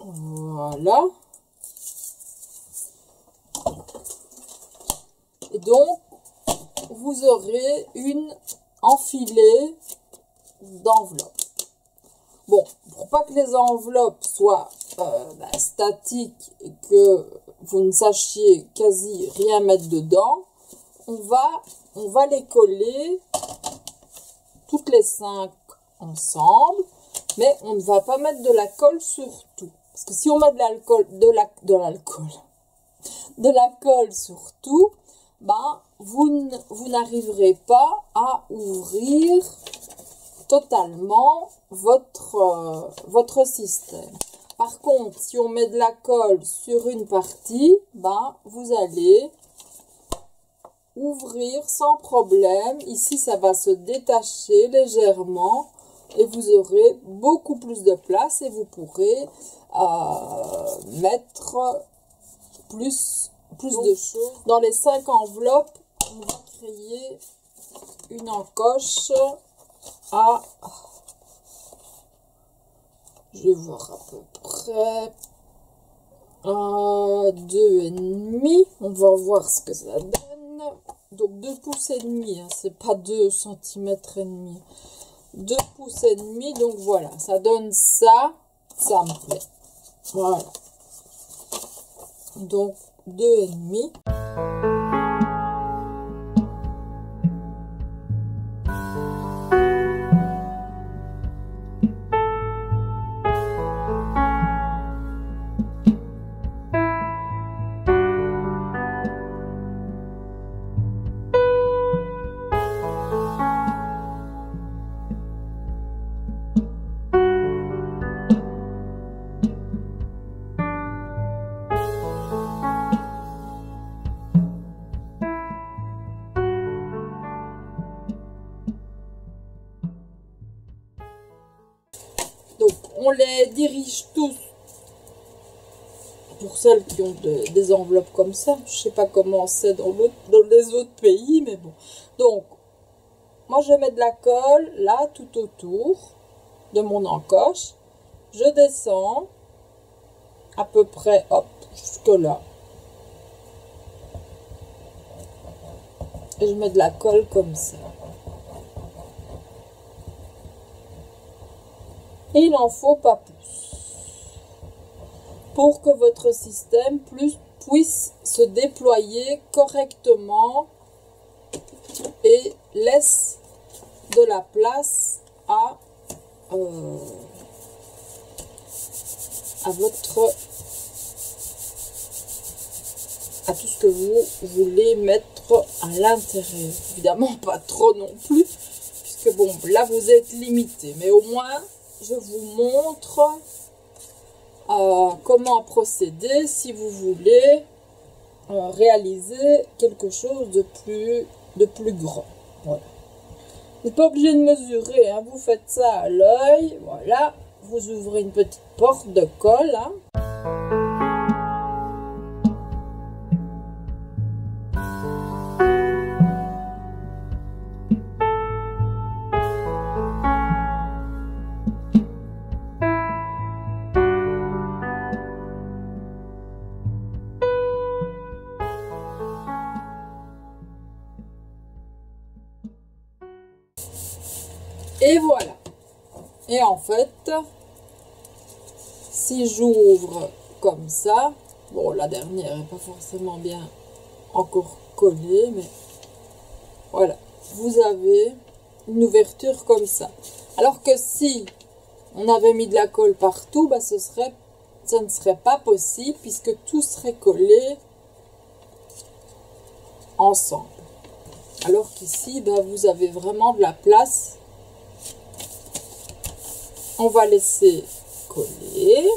Voilà. Et donc, vous aurez une enfilée d'enveloppes. Bon, pour pas que les enveloppes soient statiques et que vous ne sachiez quasi rien mettre dedans, on va les coller toutes les 5 ensemble, mais on ne va pas mettre de la colle sur tout. Parce que si on met de la colle sur tout, ben, vous n'arriverez pas à ouvrir totalement votre système. Par contre, si on met de la colle sur une partie, ben, vous allez ouvrir sans problème. Ici, ça va se détacher légèrement et vous aurez beaucoup plus de place et vous pourrez mettre plus de choses. Dans les 5 enveloppes, on va créer une encoche à, je vais voir à peu près, 2,5. On va voir ce que ça donne. Donc 2 pouces et demi, hein, c'est pas 2 centimètres et demi. 2 pouces et demi, donc voilà, ça donne ça, ça me plaît. Voilà. Donc 2,5. Donc, on les dirige tous, pour celles qui ont des enveloppes comme ça. Je sais pas comment c'est dans les autres pays, mais bon. Donc, moi, je mets de la colle, là, tout autour de mon encoche. Je descends, à peu près, hop, jusque là. Et je mets de la colle comme ça. Et il n'en faut pas plus pour que votre système puisse se déployer correctement et laisse de la place à tout ce que vous voulez mettre à l'intérieur. Évidemment pas trop non plus, puisque bon, là vous êtes limité, mais au moins je vous montre comment procéder si vous voulez réaliser quelque chose de plus grand. Voilà. Vous n'êtes pas obligé de mesurer, hein. Vous faites ça à l'œil, voilà. Vous ouvrez une petite porte de colle, hein. Et voilà. Et en fait, si j'ouvre comme ça, bon, la dernière n'est pas forcément bien encore collée, mais voilà, vous avez une ouverture comme ça. Alors que si on avait mis de la colle partout, bah, ça ne serait pas possible puisque tout serait collé ensemble. Alors qu'ici, bah, vous avez vraiment de la place. On va laisser coller.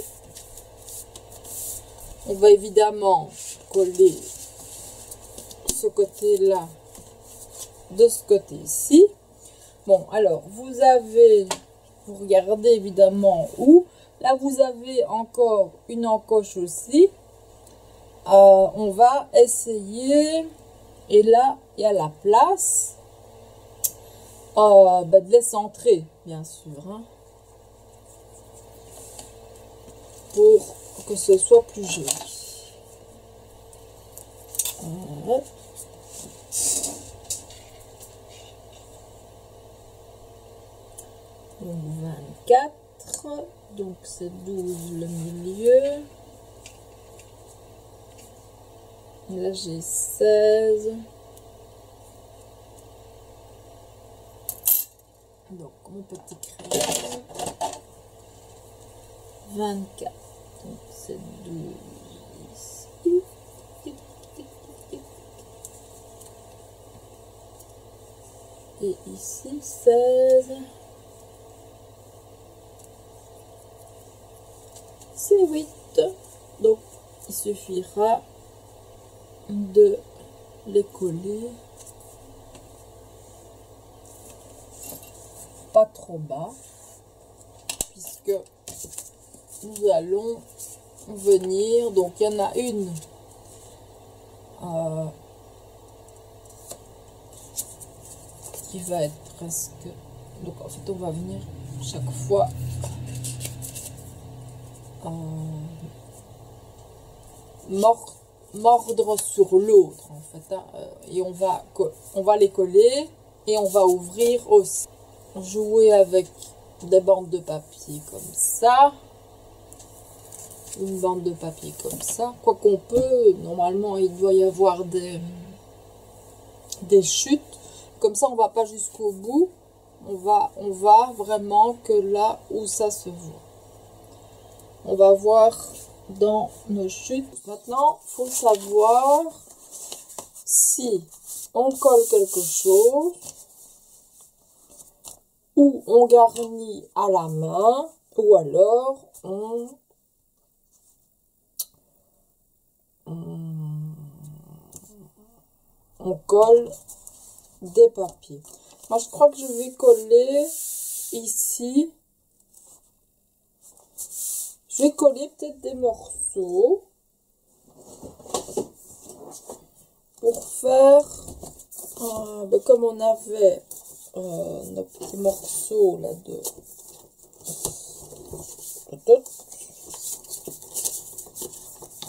On va évidemment coller ce côté-là de ce côté-ci. Bon, alors, vous regardez évidemment où. Là, vous avez encore une encoche aussi. On va essayer, et là, il y a la place de les centrer, bien sûr, hein, pour que ce soit plus joli. Voilà. Donc 24, donc c'est 12 le milieu. Et là j'ai 16. Donc mon petit crayon. 24. Donc c'est 12 ici. Et ici 16. C'est 8. Donc il suffira de les coller pas trop bas, puisque nous allons venir, donc il y en a une qui va être presque, donc en fait on va venir chaque fois mordre sur l'autre en fait, hein, et on va les coller et on va ouvrir aussi. Jouer avec des bandes de papier comme ça, une bande de papier comme ça, quoi qu'on peut, normalement il doit y avoir des chutes, comme ça on va pas jusqu'au bout, on va vraiment que là où ça se voit. On va voir dans nos chutes. Maintenant, il faut savoir si on colle quelque chose ou on garnit à la main ou alors on colle des papiers. Moi, je crois que je vais coller ici. Je vais coller peut-être des morceaux pour faire, comme on avait nos petits morceaux là de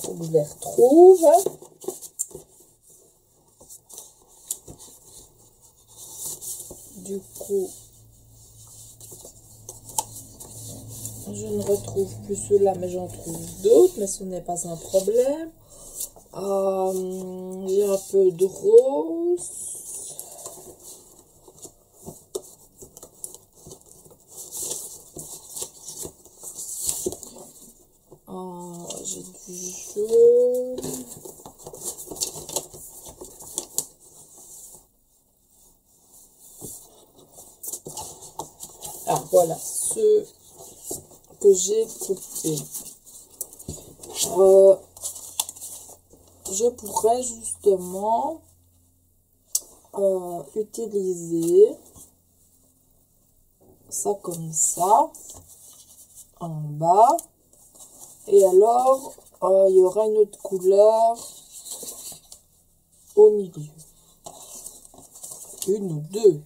faut que je les retrouve. Du coup, je ne retrouve plus ceux-là, mais j'en trouve d'autres, mais ce n'est pas un problème. J'ai un peu de rose. J'ai du jaune. Ah, voilà, ceux que j'ai coupés. Je pourrais justement utiliser ça comme ça en bas, et alors il y aura une autre couleur au milieu, une ou deux,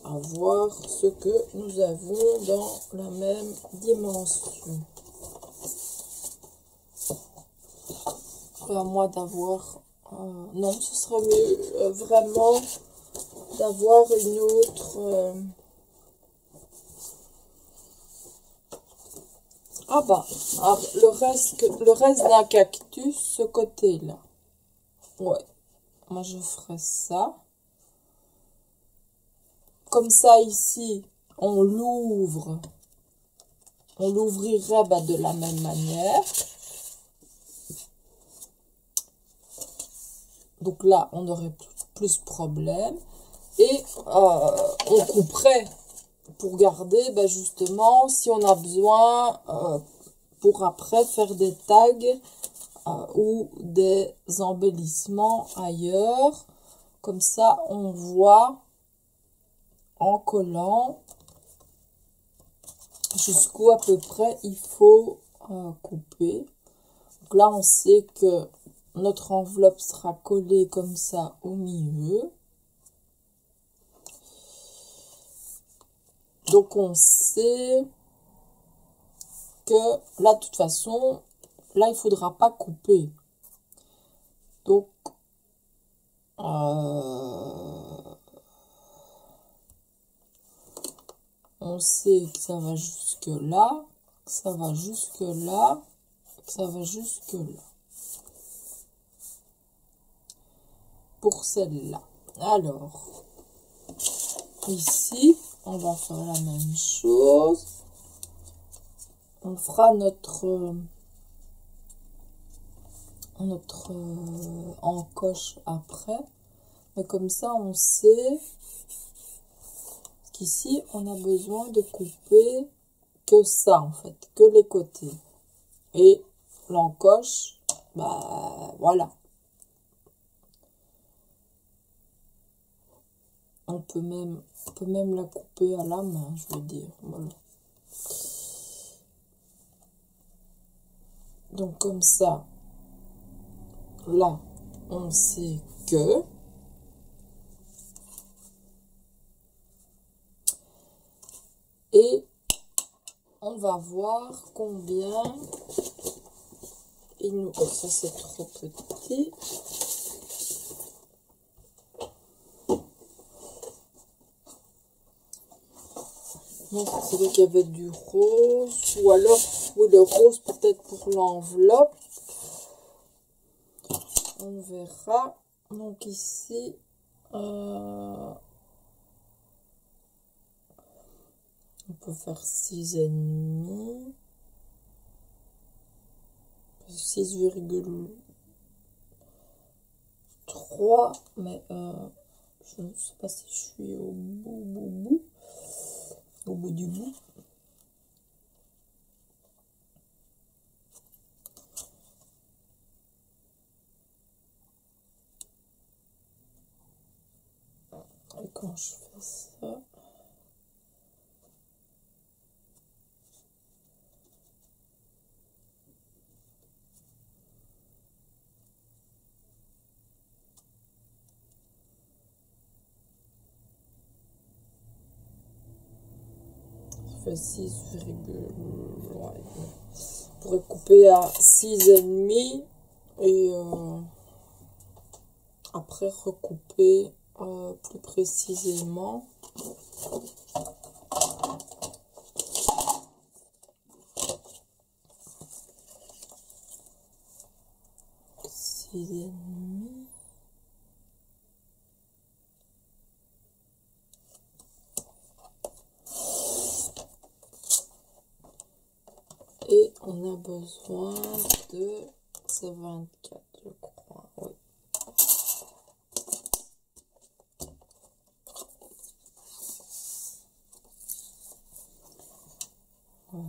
à voir ce que nous avons dans la même dimension. À moi d'avoir non, ce serait mieux vraiment d'avoir une autre ah bah alors, le reste d'un cactus, ce côté là, ouais, moi je ferais ça comme ça. Ici on l'ouvrirait de la même manière. Donc là, on aurait plus de problème. Et on couperait pour garder, ben justement, si on a besoin, pour après faire des tags ou des embellissements ailleurs. Comme ça, on voit en collant jusqu'où à peu près il faut couper. Donc là, on sait que notre enveloppe sera collée comme ça au milieu. Donc on sait que là, de toute façon, là, il ne faudra pas couper. Donc, on sait que ça va jusque là, que ça va jusque là, que ça va jusque là. Pour celle-là. Alors, ici, on va faire la même chose. On fera notre encoche après. Mais comme ça, on sait qu'ici, on a besoin de couper que ça, en fait, que les côtés. Et l'encoche, bah voilà. On peut même la couper à la main, je veux dire. Voilà. Donc comme ça, là, on sait que. Et on va voir combien il nous... Oh, ça c'est trop petit. Non, c'est vrai qu'il y avait du rose. Ou alors, oui, le rose peut-être pour l'enveloppe. On verra. Donc ici, on peut faire 6,5. 6,3. Mais je ne sais pas si je suis au bout du bout. Et quand je fais ça, fait 6, ouais. On pourrait couper à 6,5 et après recouper plus précisément. Et on a besoin de... C'est 24, je crois. Oui. Bon,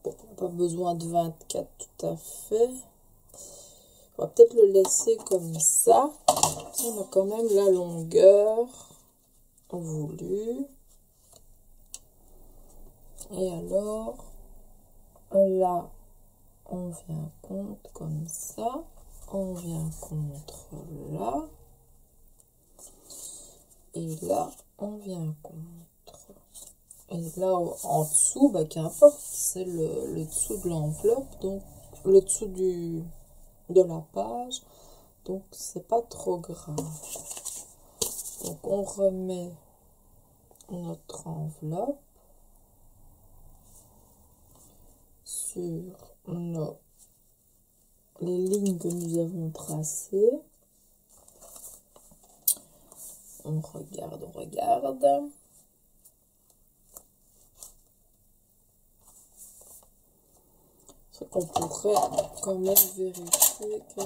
on n'a pas besoin de 24 tout à fait. On va peut-être le laisser comme ça. On a quand même la longueur voulue. Et alors, là, on vient contre comme ça. On vient contre là. Et là, on vient contre. Et là, en dessous, bah, qu'importe, c'est le dessous de l'enveloppe, donc le dessous de la page. Donc, c'est pas trop grave. Donc, on remet notre enveloppe sur les lignes que nous avons tracées. On regarde, on regarde. C'est qu'on pourrait quand même vérifier que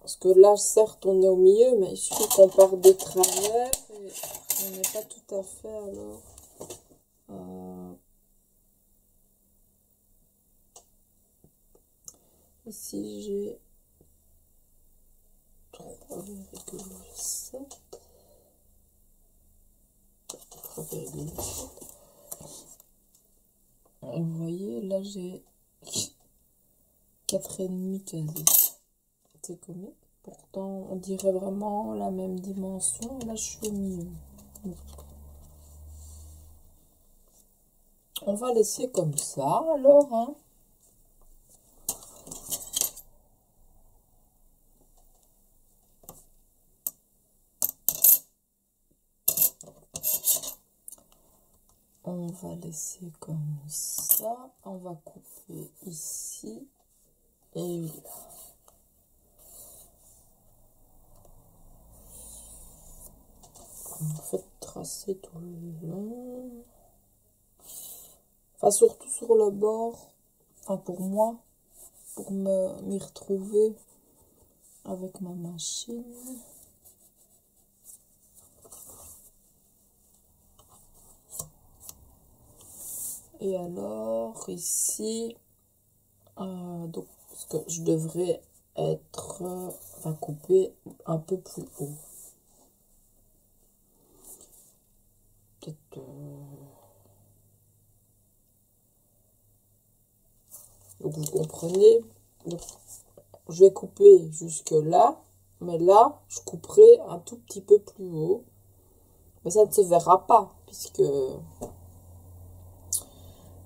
Parce que là, certes, on est au milieu, mais il suffit qu'on parte de travers et on n'est pas tout à fait alors. Ici, j'ai 3,7. 3,7. Vous voyez, là, j'ai 4,5 quasi. C'est comique. Pourtant, on dirait vraiment la même dimension. Là, je suis au milieu. On va laisser comme ça, alors, hein. On va laisser comme ça. On va couper ici et là. En fait, tracer tout le long. Enfin, surtout sur le bord. Enfin, pour moi, pour m'y retrouver avec ma machine. Et alors, ici, donc, parce que je devrais être, enfin, couper un peu plus haut. Peut-être... Donc, vous comprenez. Donc, je vais couper jusque là. Mais là, je couperai un tout petit peu plus haut. Mais ça ne se verra pas, puisque...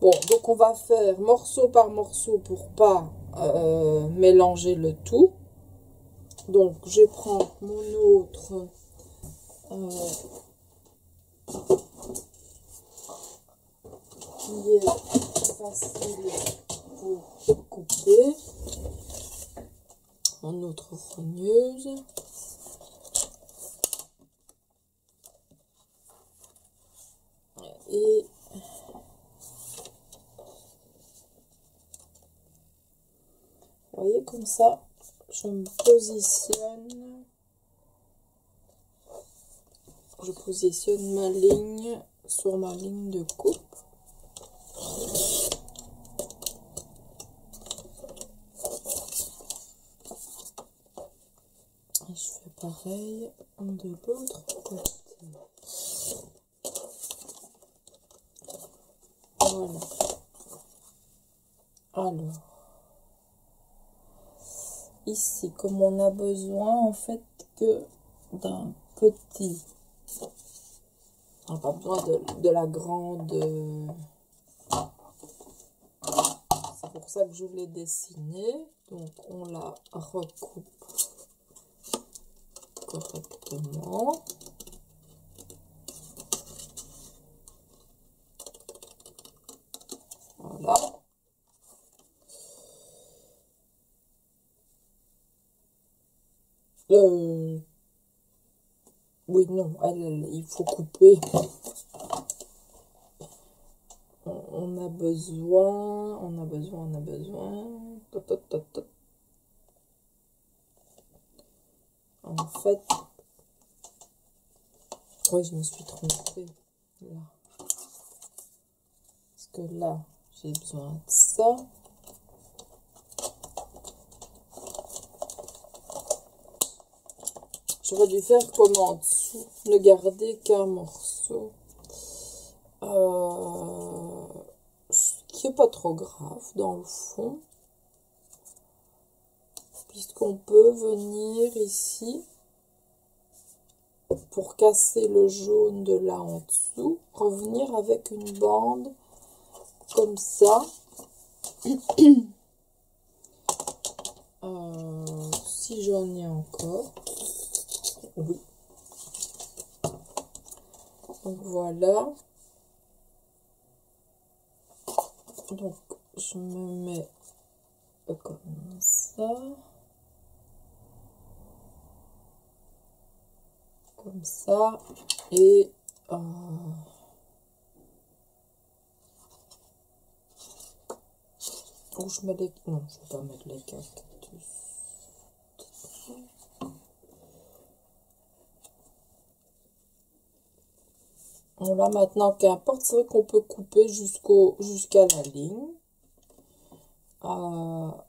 Bon, donc on va faire morceau par morceau pour pas mélanger le tout. Donc, je vais prendre mon autre... qui est facile pour couper. Mon autre rogneuse. Et vous voyez, comme ça, je me positionne. Je positionne ma ligne sur ma ligne de coupe. Et je fais pareil de l'autre côté. Voilà. Alors, ici, comme on a besoin en fait que d'un petit, on n'a pas besoin de la grande, c'est pour ça que je l'ai dessinée. Donc on la recoupe correctement. Voilà. Oui, non, il faut couper. On a besoin. En fait, oui, je me suis trompée. Là. Parce que là, j'ai besoin de ça. J'aurais dû faire comme en dessous, ne garder qu'un morceau. Ce qui n'est pas trop grave dans le fond. Puisqu'on peut venir ici, pour casser le jaune de là en dessous, revenir avec une bande comme ça. Si j'en ai encore. Oui. Donc voilà. Donc je me mets comme ça. Comme ça. Et où je mets les... Non, je ne vais pas mettre les cactus. Voilà, maintenant, qu'importe, c'est vrai qu'on peut couper jusqu'à la ligne.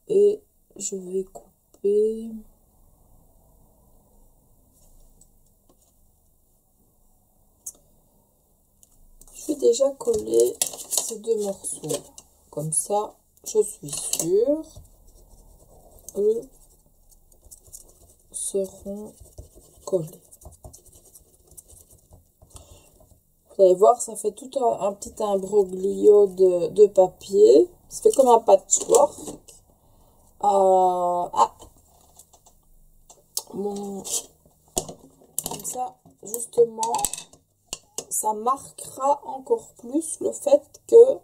Et je vais couper... Je vais déjà coller ces deux morceaux. Comme ça, je suis sûre, eux seront collés. Vous allez voir, ça fait tout un petit imbroglio de papier. Ça fait comme un patchwork. Bon, comme ça, justement, ça marquera encore plus le fait que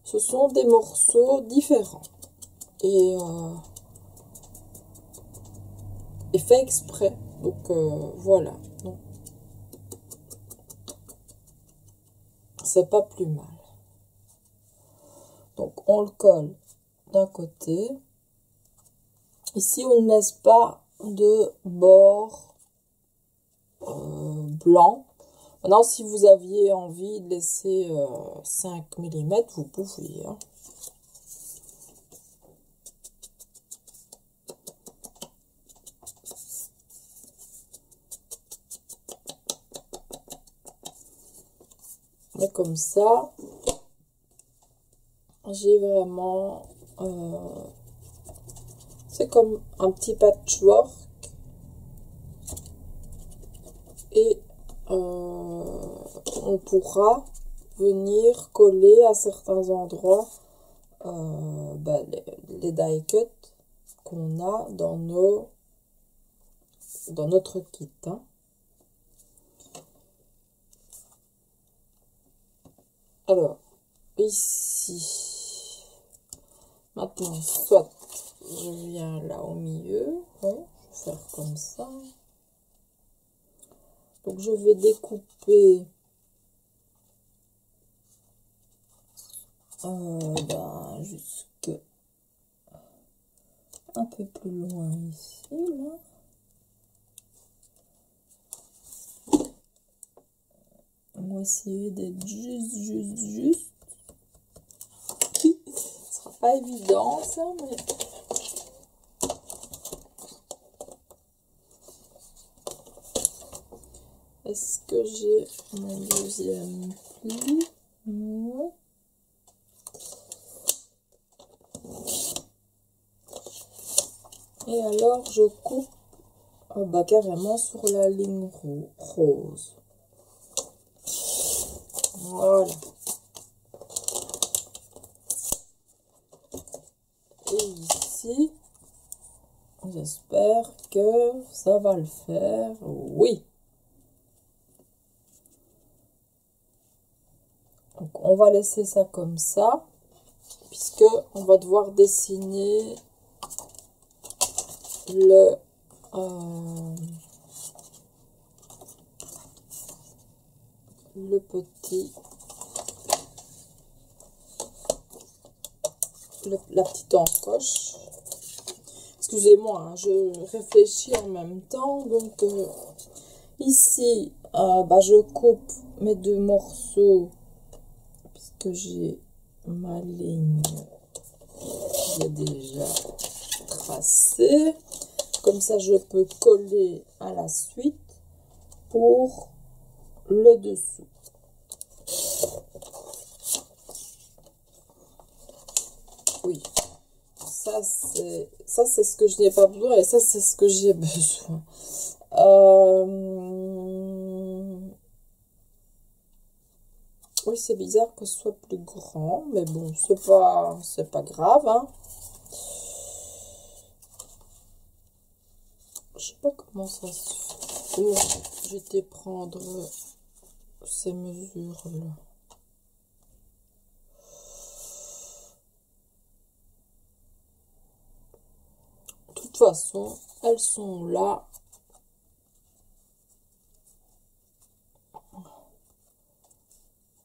ce sont des morceaux différents. Et fait exprès. Donc, voilà. C'est pas plus mal. Donc, on le colle d'un côté. Ici, on ne laisse pas de bord blanc. Maintenant, si vous aviez envie de laisser 5 mm, vous pouviez. Hein. Mais comme ça, j'ai vraiment... c'est comme un petit patchwork. Et on pourra venir coller à certains endroits les die cuts qu'on a dans notre kit. Hein. Alors, ici, maintenant, soit je viens là au milieu, ouais, je vais faire comme ça. Donc, je vais découper jusque un peu plus loin ici, là. On va essayer d'être juste. Ce sera pas évident, ça, mais... Est-ce que j'ai mon deuxième pli? Ouais. Et alors, je coupe carrément sur la ligne rose. Voilà. Et ici, j'espère que ça va le faire. Oui. Donc, on va laisser ça comme ça, puisque on va devoir dessiner le petit, la petite encoche. Excusez-moi, hein, je réfléchis en même temps. Donc, ici, je coupe mes deux morceaux, puisque j'ai ma ligne j'ai déjà tracée. Comme ça, je peux coller à la suite pour le dessous. Oui, ça c'est ce que je n'ai pas besoin et ça c'est ce que j'ai besoin. Oui, c'est bizarre que ce soit plus grand, mais bon, c'est pas grave, hein. Je sais pas comment ça se fait. Je vais prendre ces mesures-là. De toute façon, elles sont là.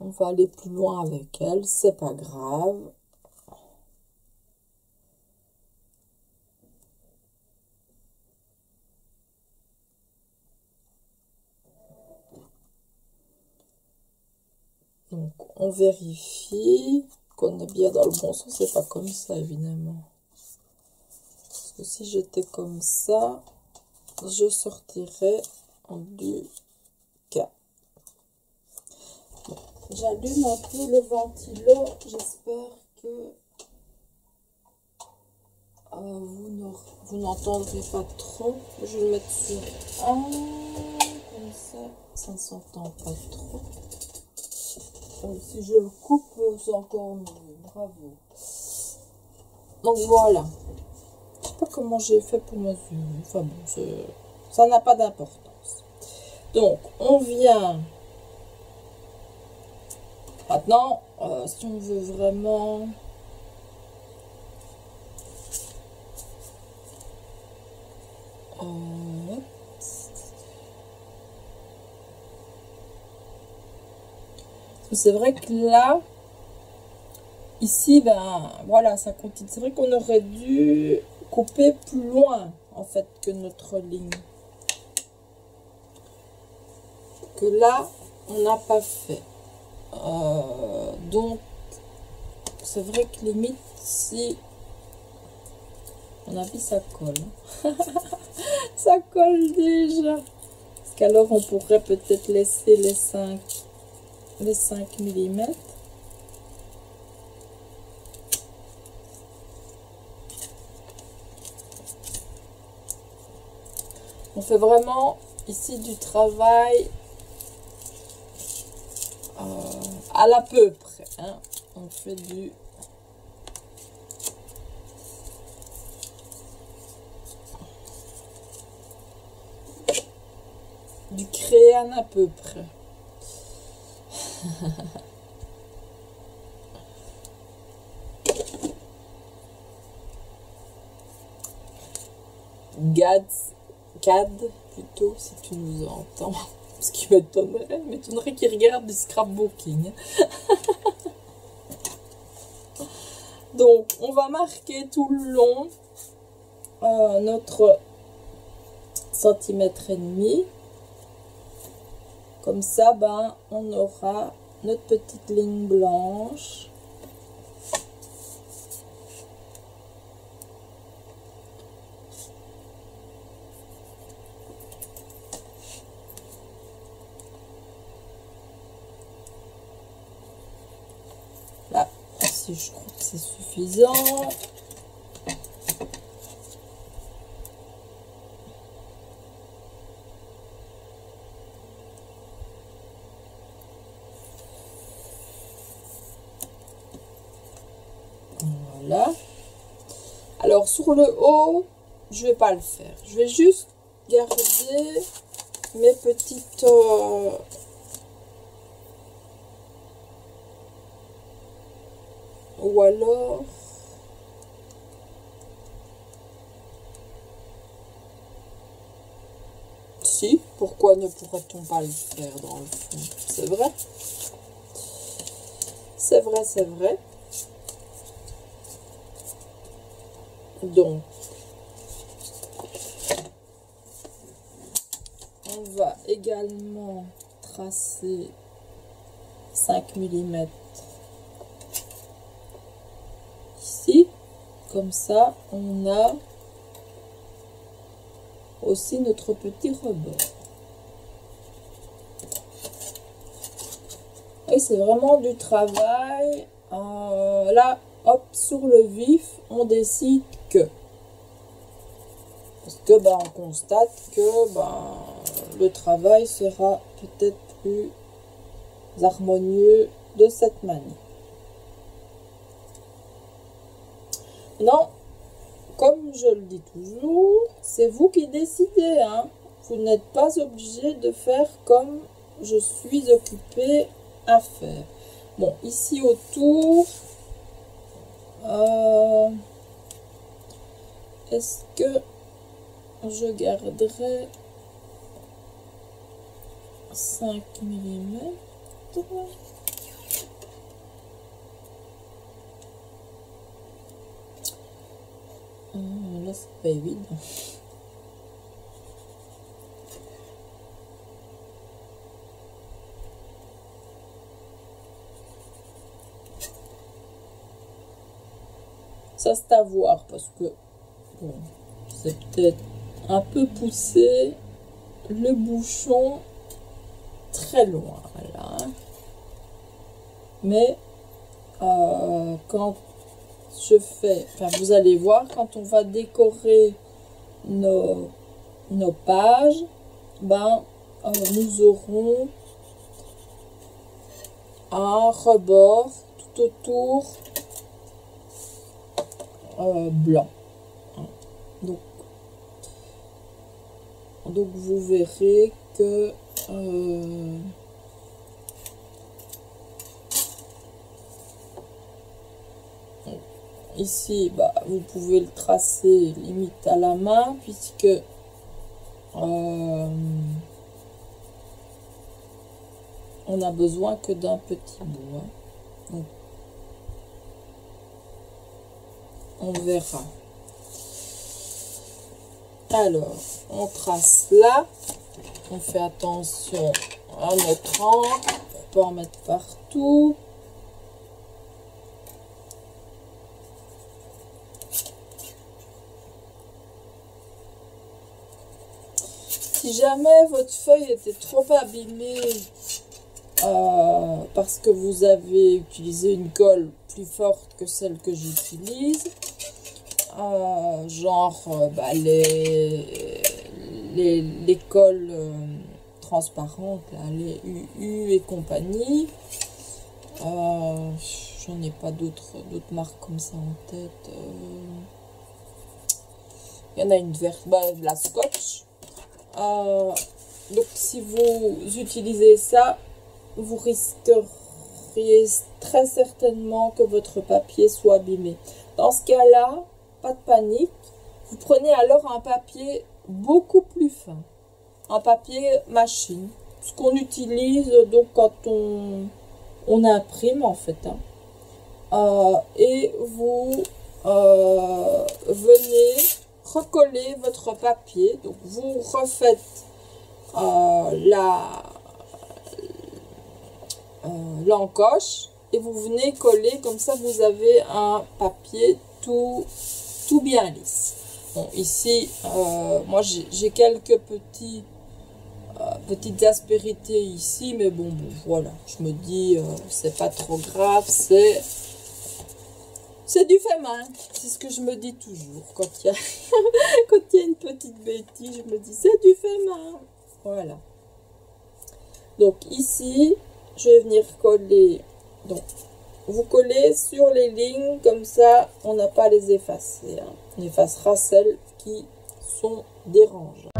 On va aller plus loin avec elles, c'est pas grave. on vérifie qu'on est bien dans le bon sens. C'est pas comme ça, évidemment. Parce que si j'étais comme ça, je sortirais en du K. Bon, j'allume un peu le ventilo. J'espère que vous n'entendrez pas trop. Je vais le mettre sur 1. Comme ça ne s'entend pas trop. Si je le coupe, c'est encore mieux. Bravo. Donc voilà. Je sais pas comment j'ai fait pour mesurer. Enfin bon, ça n'a pas d'importance. Donc on vient. Maintenant, si on veut vraiment. C'est vrai que là, ici, ben voilà, ça continue. C'est vrai qu'on aurait dû couper plus loin, en fait, que notre ligne. Que là, on n'a pas fait. Donc, c'est vrai que limite, si... On a vu, ça colle. Ça colle déjà. Parce qu'alors, on pourrait peut-être laisser les 5 mm. On fait vraiment ici du travail à l'à peu près. Hein. On fait du crayon à peu près. CAD plutôt, si tu nous entends. Ce qui m'étonnerait qu'il regarde du scrapbooking. Donc, on va marquer tout le long notre centimètre et demi. Comme ça, ben, on aura notre petite ligne blanche. Là, si je crois que c'est suffisant. Voilà. Alors sur le haut, je vais pas le faire. Je vais juste garder mes petites ou alors si, pourquoi ne pourrait-on pas le faire dans le fond? C'est vrai. C'est vrai, c'est vrai. Donc, on va également tracer 5 mm ici. Comme ça, on a aussi notre petit rebord. Et c'est vraiment du travail. Là, hop, sur le vif, on décide que. Parce que ben, on constate que ben, le travail sera peut-être plus harmonieux de cette manière. Non, comme je le dis toujours, c'est vous qui décidez. Hein. Vous n'êtes pas obligé de faire comme je suis occupée à faire. Bon, ici autour, est-ce que je garderai 5 mm? Là, c'est pas évident. Ça, c'est à voir parce que bon, c'est peut-être un peu poussé le bouchon très loin là. Mais quand je fais, enfin vous allez voir, quand on va décorer nos pages, ben nous aurons un rebord tout autour blanc. Donc vous verrez que ici, bah, vous pouvez le tracer limite à la main puisque on a besoin que d'un petit bout. Hein. Donc, on verra. Alors, on trace là. On fait attention à notre encre pour pas en mettre partout. Si jamais votre feuille était trop abîmée parce que vous avez utilisé une colle plus forte que celle que j'utilise, genre bah, les colles transparentes, là, les UU et compagnie, j'en ai pas d'autres marques comme ça en tête. Il y en a une verte, bah, la Scotch. Donc si vous utilisez ça, vous risqueriez très certainement que votre papier soit abîmé. Dans ce cas-là, pas de panique, vous prenez alors un papier beaucoup plus fin, un papier machine, ce qu'on utilise donc quand on imprime en fait, hein. Et vous venez recoller votre papier, donc vous refaites l'encoche et vous venez coller, comme ça vous avez un papier tout bien lisse. Bon, ici moi j'ai quelques petites aspérités ici, mais bon voilà, je me dis c'est pas trop grave, c'est du fait main, c'est ce que je me dis toujours quand il y a quand il y a une petite bêtise, je me dis c'est du fait main. Voilà. Donc ici, je vais venir coller. Donc, vous collez sur les lignes, comme ça, on n'a pas à les effacer. Hein. On effacera celles qui sont dérangeantes.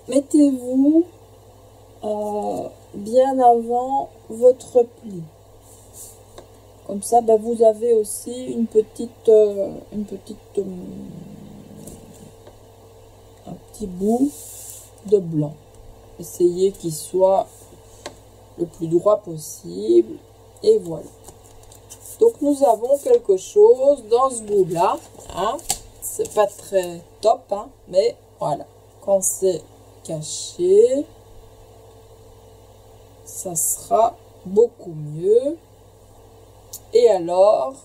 mettez-vous bien avant votre pli. Comme ça, bah, vous avez aussi un petit bout de blanc. Essayez qu'il soit le plus droit possible. Et voilà. Donc, nous avons quelque chose dans ce bout-là. Hein. C'est pas très top, hein, mais voilà. Quand c'est caché, ça sera beaucoup mieux. Et alors,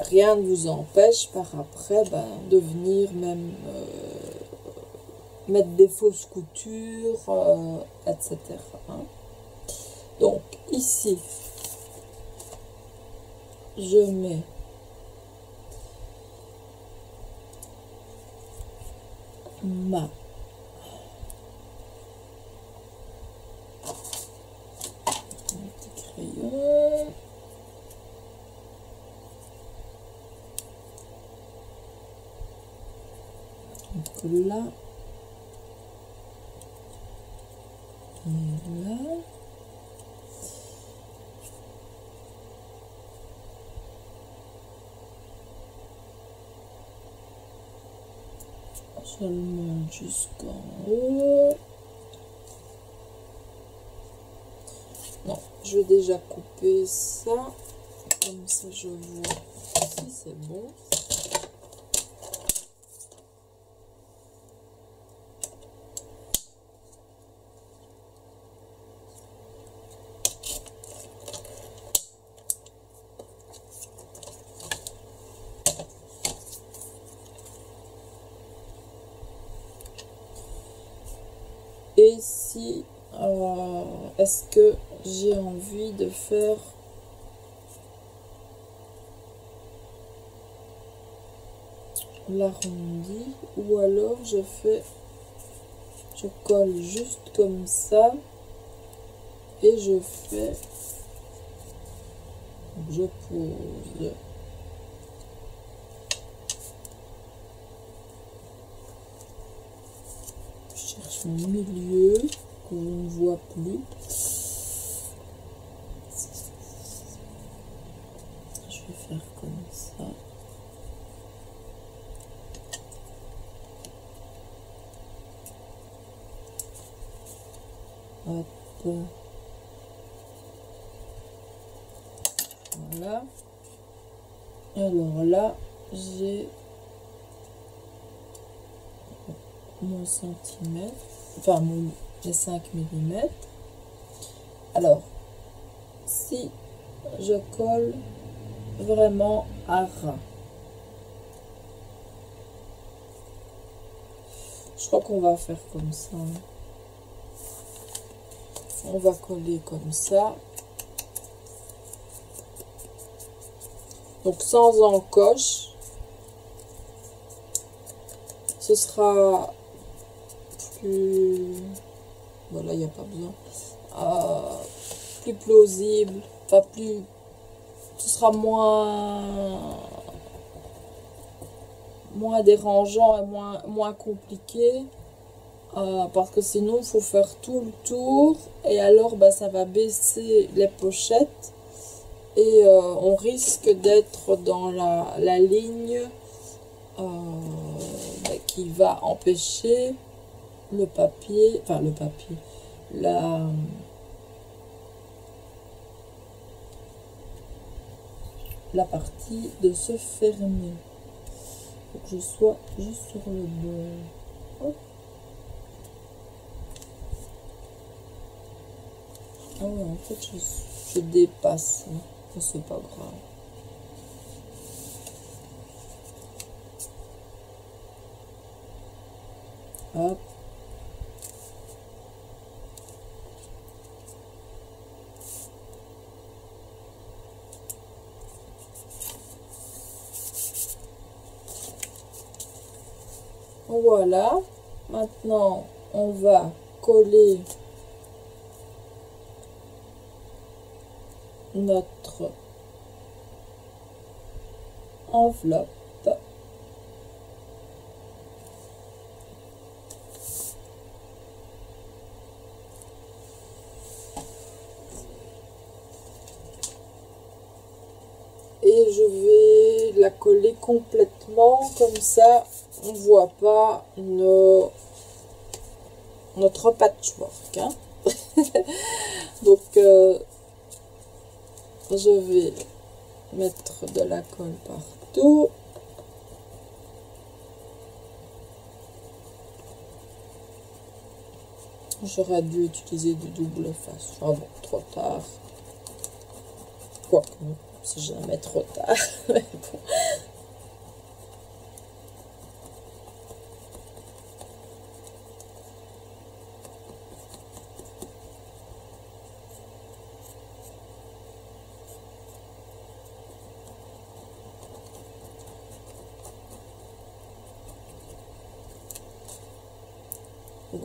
rien ne vous empêche par après de venir même mettre des fausses coutures, etc. Hein. Donc, ici, je mets mon petit crayon. Donc là, et là. Je le monte jusqu'en haut. Non, je vais déjà couper ça. Comme ça, je vois si c'est bon. Et si, est-ce que j'ai envie de faire l'arrondi ou alors je colle juste comme ça et je pose. Je cherche mon milieu que je ne vois plus. Je vais faire comme ça. Hop. Voilà. Alors là, j'ai mon centimètre, enfin les 5 mm. Alors, si je colle vraiment à ras, je crois qu'on va faire comme ça. On va coller comme ça. Donc sans encoche, ce sera plus... Voilà, il n'y a pas besoin. Plus plausible, enfin plus... Ce sera moins dérangeant et moins compliqué. Parce que sinon, il faut faire tout le tour. Et alors, ça va baisser les pochettes. Et on risque d'être dans la ligne qui va empêcher le papier, enfin le papier, la partie de se fermer. Faut que je sois juste sur le bord. Hop. Ah ouais, en fait, je dépasse. C'est pas grave. Hop. Voilà. Maintenant, on va coller notre enveloppe. je vais la coller complètement, comme ça on ne voit pas notre patchwork, hein. Donc je vais mettre de la colle partout. J'aurais dû utiliser du double face. Ah bon, trop tard. Quoique, c'est jamais trop tard. Mais bon.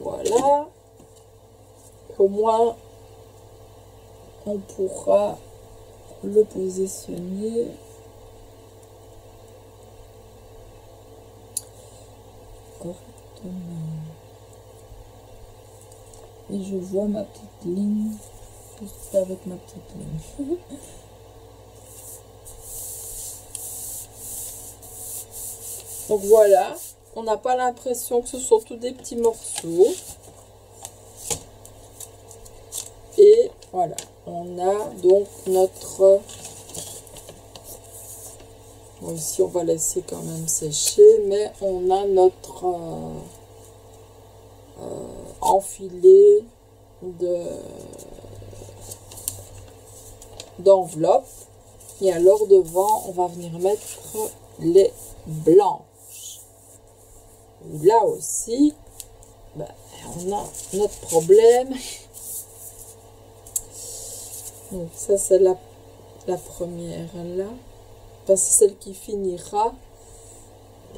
Voilà. Au moins, on pourra le positionner correctement. Et je vois ma petite ligne juste avec ma petite ligne. Donc voilà, on n'a pas l'impression que ce sont tous des petits morceaux. Et voilà, on a donc notre... Bon, ici, on va laisser quand même sécher, mais on a notre enfilé d'enveloppe. Et alors, devant, on va venir mettre les blanches. Là aussi, ben, on a notre problème. Donc ça c'est la première là, enfin, c'est celle qui finira,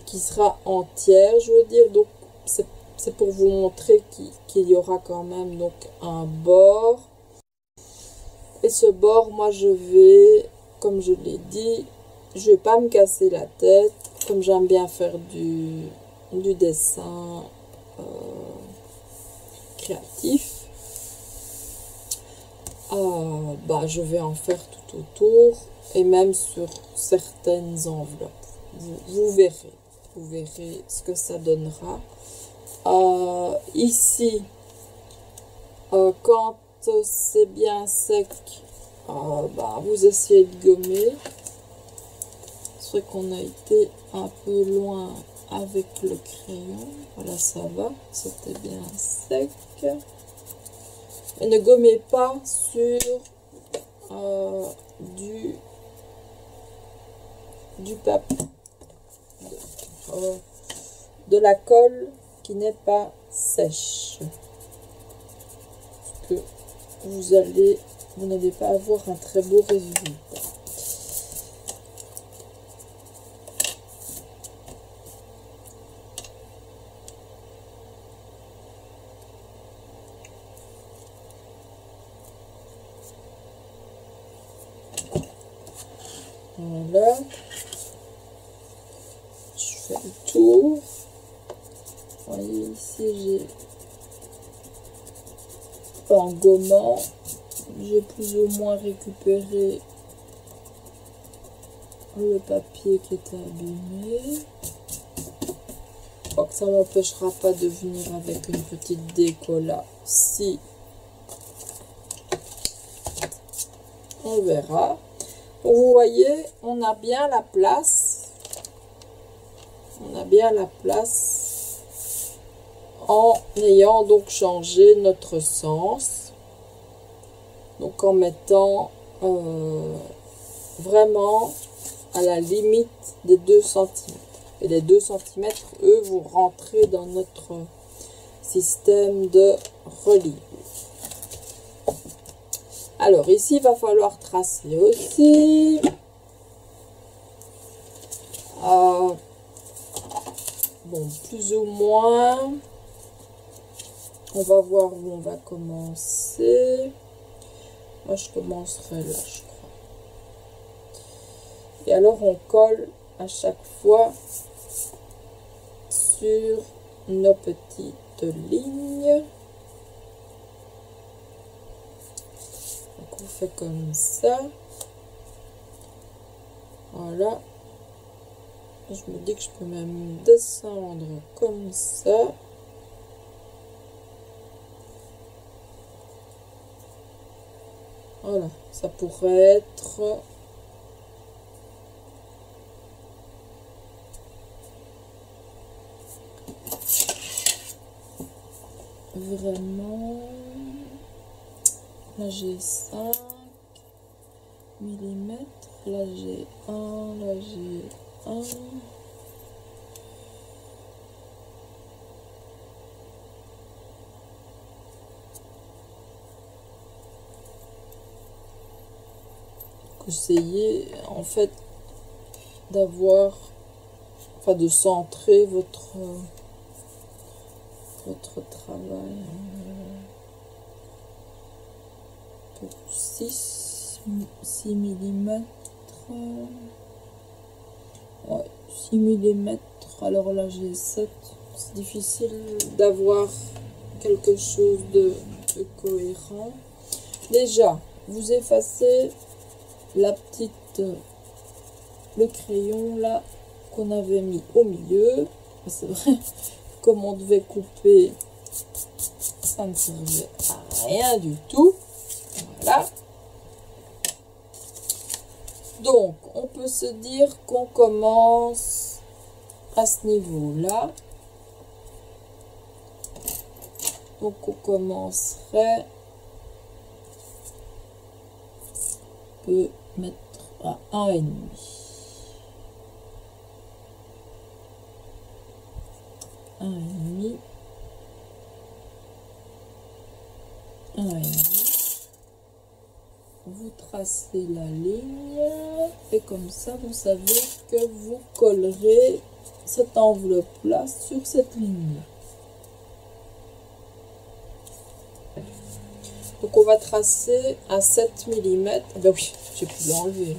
qui sera entière, je veux dire. Donc c'est pour vous montrer qu'il y aura quand même donc un bord. Et ce bord, moi je vais, comme je l'ai dit, je vais pas me casser la tête, comme j'aime bien faire du dessin créatif. Bah, je vais en faire tout autour et même sur certaines enveloppes. Vous verrez ce que ça donnera. Ici, quand c'est bien sec, bah, vous essayez de gommer. C'est vrai qu'on a été un peu loin avec le crayon. Voilà, ça va, c'était bien sec. Et ne gommez pas sur du papier, de la colle qui n'est pas sèche. Parce que vous n'allez pas avoir un très beau résultat. Voilà, je fais le tour. Vous voyez ici, en gommant, j'ai plus ou moins récupéré le papier qui était abîmé. Je crois que ça ne m'empêchera pas de venir avec une petite déco là. Si, on verra. Vous voyez, on a bien la place. On a bien la place en ayant donc changé notre sens. Donc en mettant vraiment à la limite des 2 cm. Et les 2 cm, eux, vous rentrez dans notre système de reliure. Alors ici, il va falloir tracer aussi. Bon, plus ou moins. On va voir où on va commencer. Moi, je commencerai là, je crois. Et alors, on colle à chaque fois sur nos petites lignes. Donc, on fait comme ça. Voilà. voilà. Je me dis que je peux même descendre comme ça. Voilà, ça pourrait être vraiment, là j'ai 5 mm, là j'ai 1, là j'ai 1. Essayez en fait d'avoir, enfin de centrer votre travail. Pour 6 mm, ouais, 6 mm, alors là j'ai 7. C'est difficile d'avoir quelque chose de cohérent. Déjà, vous effacez la petite, le crayon là qu'on avait mis au milieu. C'est vrai, comme on devait couper, ça ne servait à rien du tout. Voilà. Donc, on peut se dire qu'on commence à ce niveau-là. Donc, on commencerait, on peut mettre à 1,5. 1,5. 1,5. Vous tracez la ligne et comme ça, vous savez que vous collerez cette enveloppe-là sur cette ligne-là. Donc, on va tracer à 7 mm. Ben oui, j'ai pu l'enlever.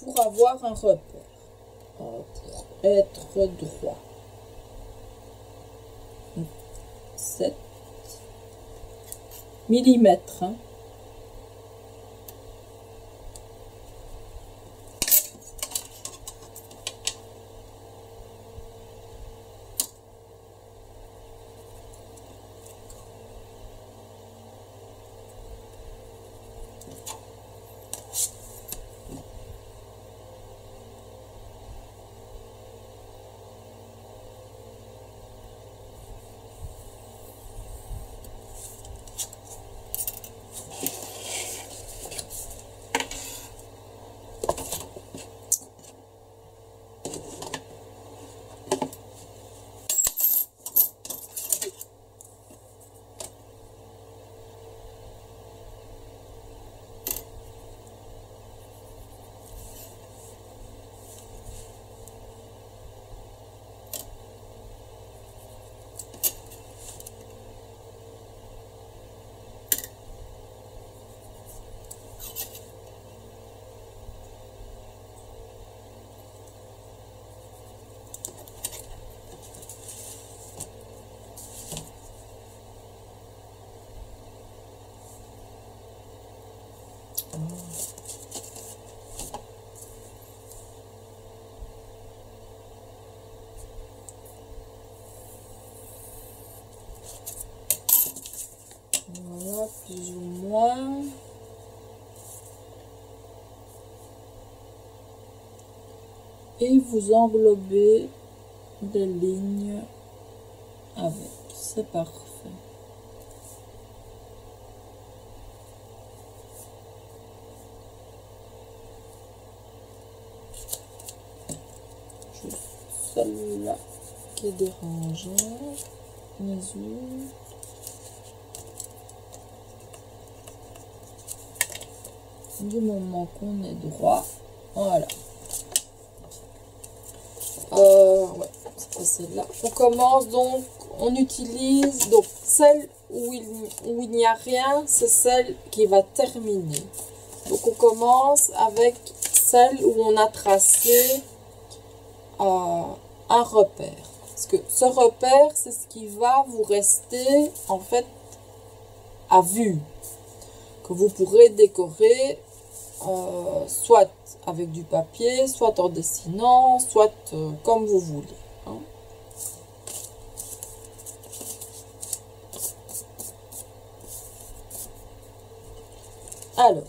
Pour avoir un repère. Pour être droit. Donc, 7 mm. Hein. Voilà, plus ou moins. Et vous englobez des lignes avec. C'est parfait. Juste celle-là qui est dérangeante. Les autres. Du moment qu'on est droit, voilà. Ouais, c'est pas celle-là. On commence donc, on utilise donc celle où il n'y a rien, c'est celle qui va terminer. Donc on commence avec celle où on a tracé un repère. Parce que ce repère, c'est ce qui va vous rester en fait à vue, que vous pourrez décorer soit avec du papier, soit en dessinant, soit comme vous voulez. Hein. Alors,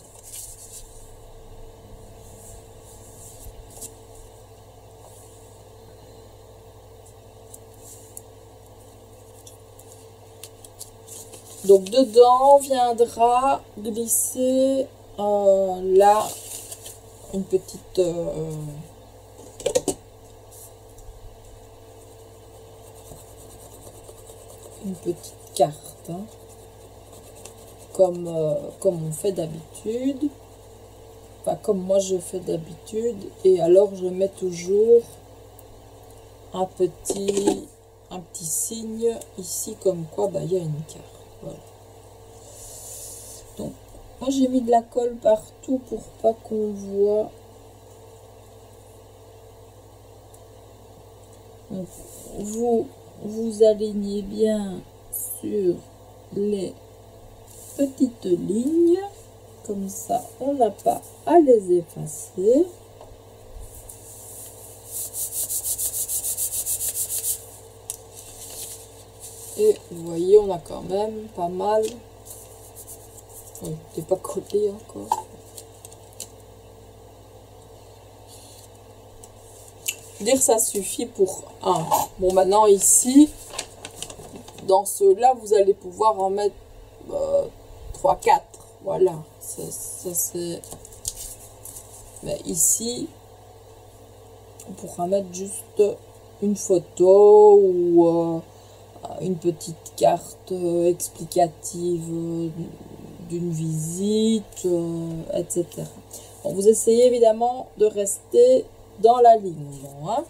donc dedans viendra glisser là une petite carte, hein, comme on fait d'habitude, enfin comme moi je fais d'habitude, et alors je mets toujours un petit signe ici comme quoi il y a une carte. Voilà. Donc moi j'ai mis de la colle partout pour pas qu'on voit. Donc, vous alignez bien sur les petites lignes, comme ça on n'a pas à les effacer. Et vous voyez, on a quand même pas mal. Oui, t'es pas collé encore. Je veux dire, ça suffit pour un. Bon, maintenant ici, dans ceux-là, vous allez pouvoir en mettre 3, 4. Voilà. Ça c'est. Mais ici, on pourra mettre juste une photo ou une petite carte explicative d'une visite, etc. Bon, vous essayez évidemment de rester dans l'alignement, hein.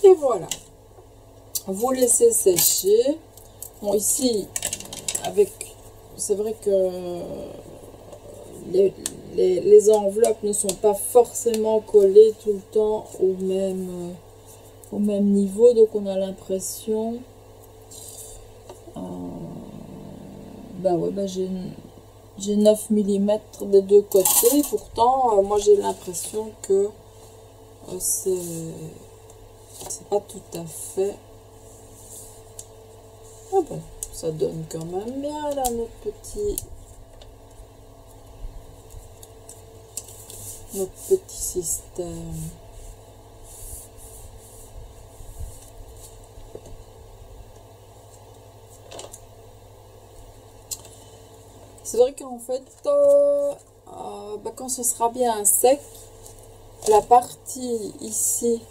Et voilà, vous laissez sécher. Bon, ici, c'est vrai que les enveloppes ne sont pas forcément collées tout le temps au même niveau, donc on a l'impression j'ai 9 mm des deux côtés, pourtant moi j'ai l'impression que c'est pas tout à fait. Ah ben, ça donne quand même bien là notre petit système. C'est vrai qu'en fait, quand ce sera bien sec, la partie ici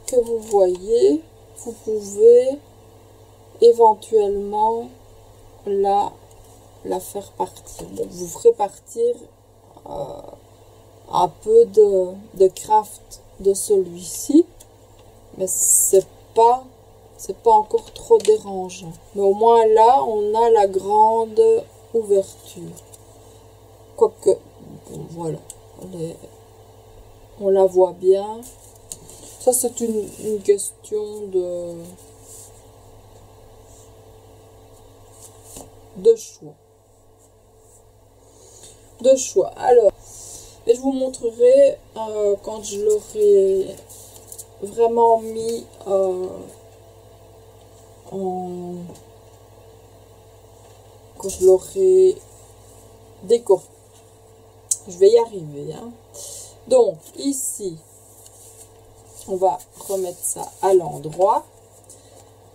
que vous voyez, vous pouvez éventuellement la faire partir. Bon, vous ferez partir un peu de craft de celui-ci, mais c'est pas encore trop dérangeant. Mais au moins là, on a la grande ouverture. Quoique, bon, voilà, on la voit bien. Ça, c'est une question de choix. Alors, et je vous montrerai quand je l'aurai vraiment mis je l'aurai décoré. Je vais y arriver, hein. Donc ici on va remettre ça à l'endroit.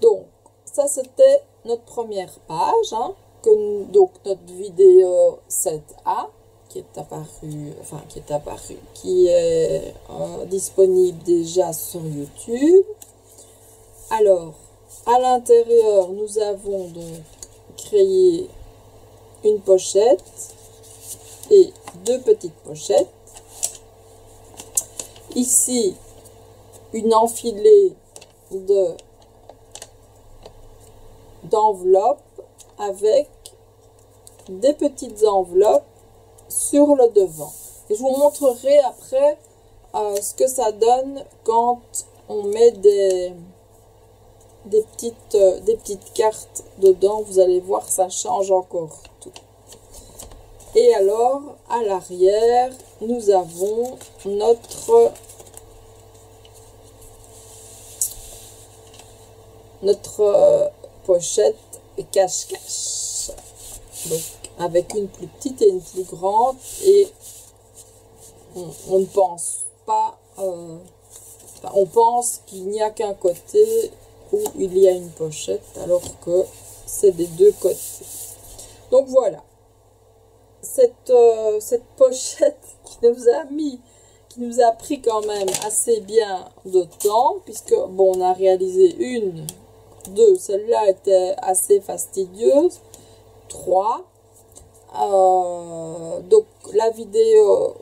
Donc ça c'était notre première page, hein, donc notre vidéo 7A qui est disponible déjà sur YouTube. Alors à l'intérieur nous avons donc créé une pochette et deux petites pochettes. Ici une enfilée d'enveloppes avec des petites enveloppes sur le devant. Et je vous montrerai après ce que ça donne quand on met des petites cartes dedans. Vous allez voir, ça change encore tout. Et alors, à l'arrière, nous avons notre pochette cache-cache. Donc, avec une plus petite et une plus grande. Et on ne pense pas... on pense qu'il n'y a qu'un côté où il y a une pochette, alors que c'est des deux côtés. Donc voilà, cette pochette qui nous a pris quand même assez bien de temps, puisque bon, on a réalisé une, deux, celle-là était assez fastidieuse, 3. Donc la vidéo,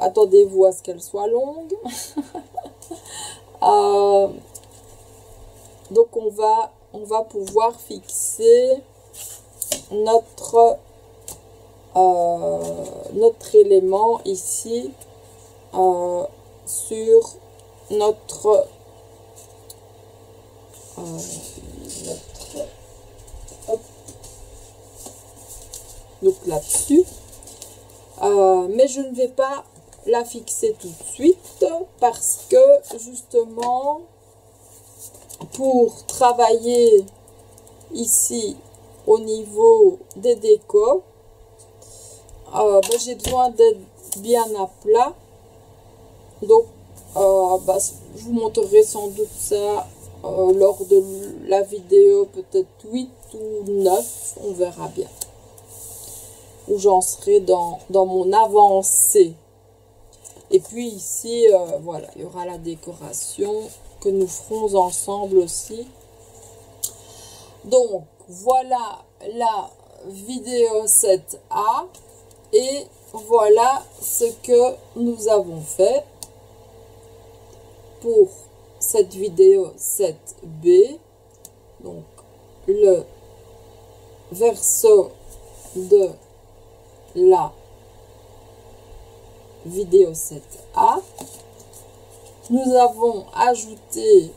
attendez-vous à ce qu'elle soit longue. Donc on va pouvoir fixer notre élément ici sur notre donc là-dessus, mais je ne vais pas la fixer tout de suite parce que justement pour travailler ici au niveau des décos, j'ai besoin d'être bien à plat. Donc je vous montrerai sans doute ça lors de la vidéo peut-être 8 ou 9, on verra bien où j'en serai dans mon avancée. Et puis ici voilà, il y aura la décoration que nous ferons ensemble aussi. Donc voilà la vidéo 7A et voilà ce que nous avons fait pour cette vidéo 7B. Donc le verso de la vidéo 7A. Nous avons ajouté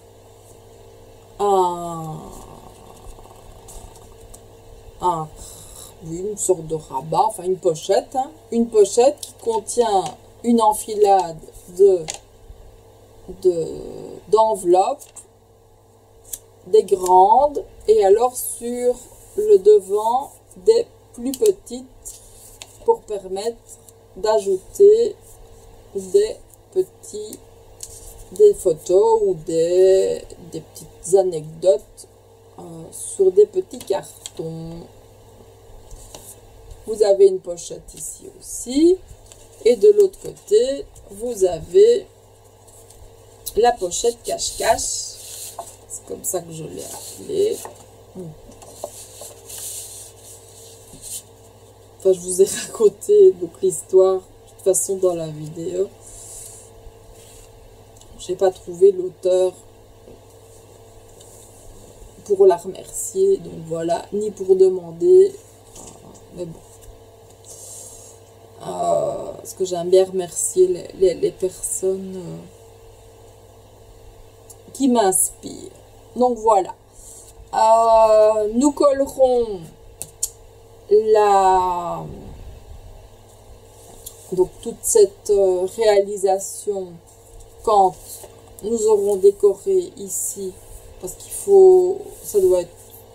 une sorte de rabat, enfin une pochette, hein, une pochette qui contient une enfilade d'enveloppes, des grandes, et alors sur le devant des plus petites pour permettre d'ajouter des photos ou des petites anecdotes sur des petits cartons. Vous avez une pochette ici aussi, et de l'autre côté vous avez la pochette cache-cache, c'est comme ça que je l'ai appelée. Enfin, je vous ai raconté donc l'histoire de toute façon dans la vidéo. J'ai pas trouvé l'auteur pour la remercier, donc voilà, ni pour demander, mais bon, parce que j'aime bien remercier les personnes qui m'inspirent. Donc voilà, nous collerons donc toute cette réalisation quand nous aurons décoré ici, parce qu'il faut,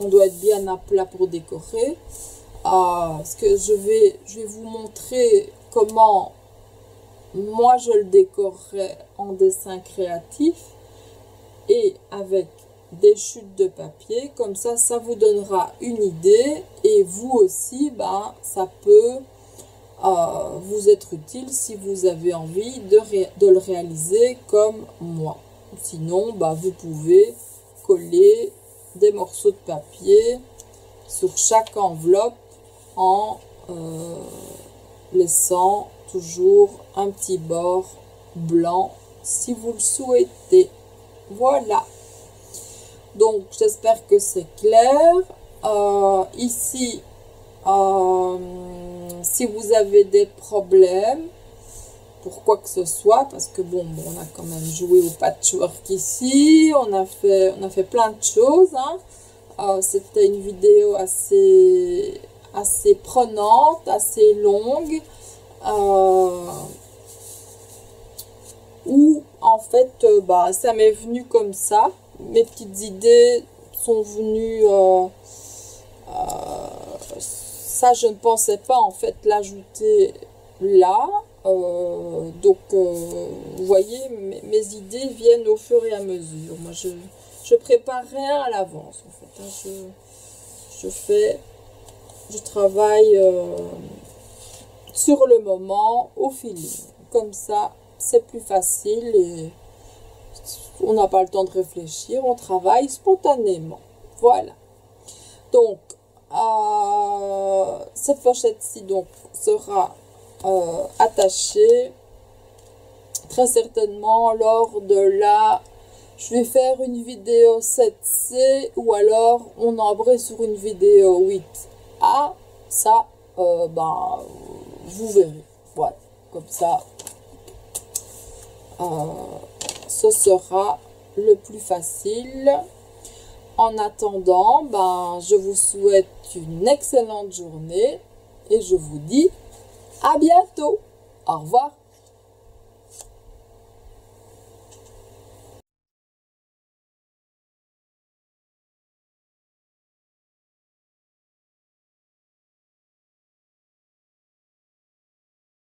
on doit être bien à plat pour décorer. parce que je vais vous montrer comment moi je le décorerai en dessin créatif et avec des chutes de papier. Comme ça vous donnera une idée, et vous aussi, ben, ça peut vous être utile si vous avez envie de le réaliser comme moi. Sinon, ben, vous pouvez coller des morceaux de papier sur chaque enveloppe en laissant toujours un petit bord blanc si vous le souhaitez. Voilà, donc j'espère que c'est clair. Ici, si vous avez des problèmes pour quoi que ce soit, parce que bon, on a quand même joué au patchwork ici, on a fait plein de choses, hein. C'était une vidéo assez prenante, assez longue, où en fait bah, ça m'est venu comme ça, mes petites idées sont venues, ça je ne pensais pas en fait l'ajouter là, donc vous voyez, mes idées viennent au fur et à mesure. Moi je prépare rien à l'avance en fait, hein. Je travaille sur le moment, au feeling. Comme ça, c'est plus facile et on n'a pas le temps de réfléchir, on travaille spontanément. Voilà. Donc, cette pochette-ci donc sera attachée très certainement lors de la... Je vais faire une vidéo 7C ou alors on embraye sur une vidéo 8A. Ça, ben, vous verrez. Voilà, comme ça, ce sera le plus facile. En attendant, ben, je vous souhaite une excellente journée et je vous dis à bientôt. Au revoir.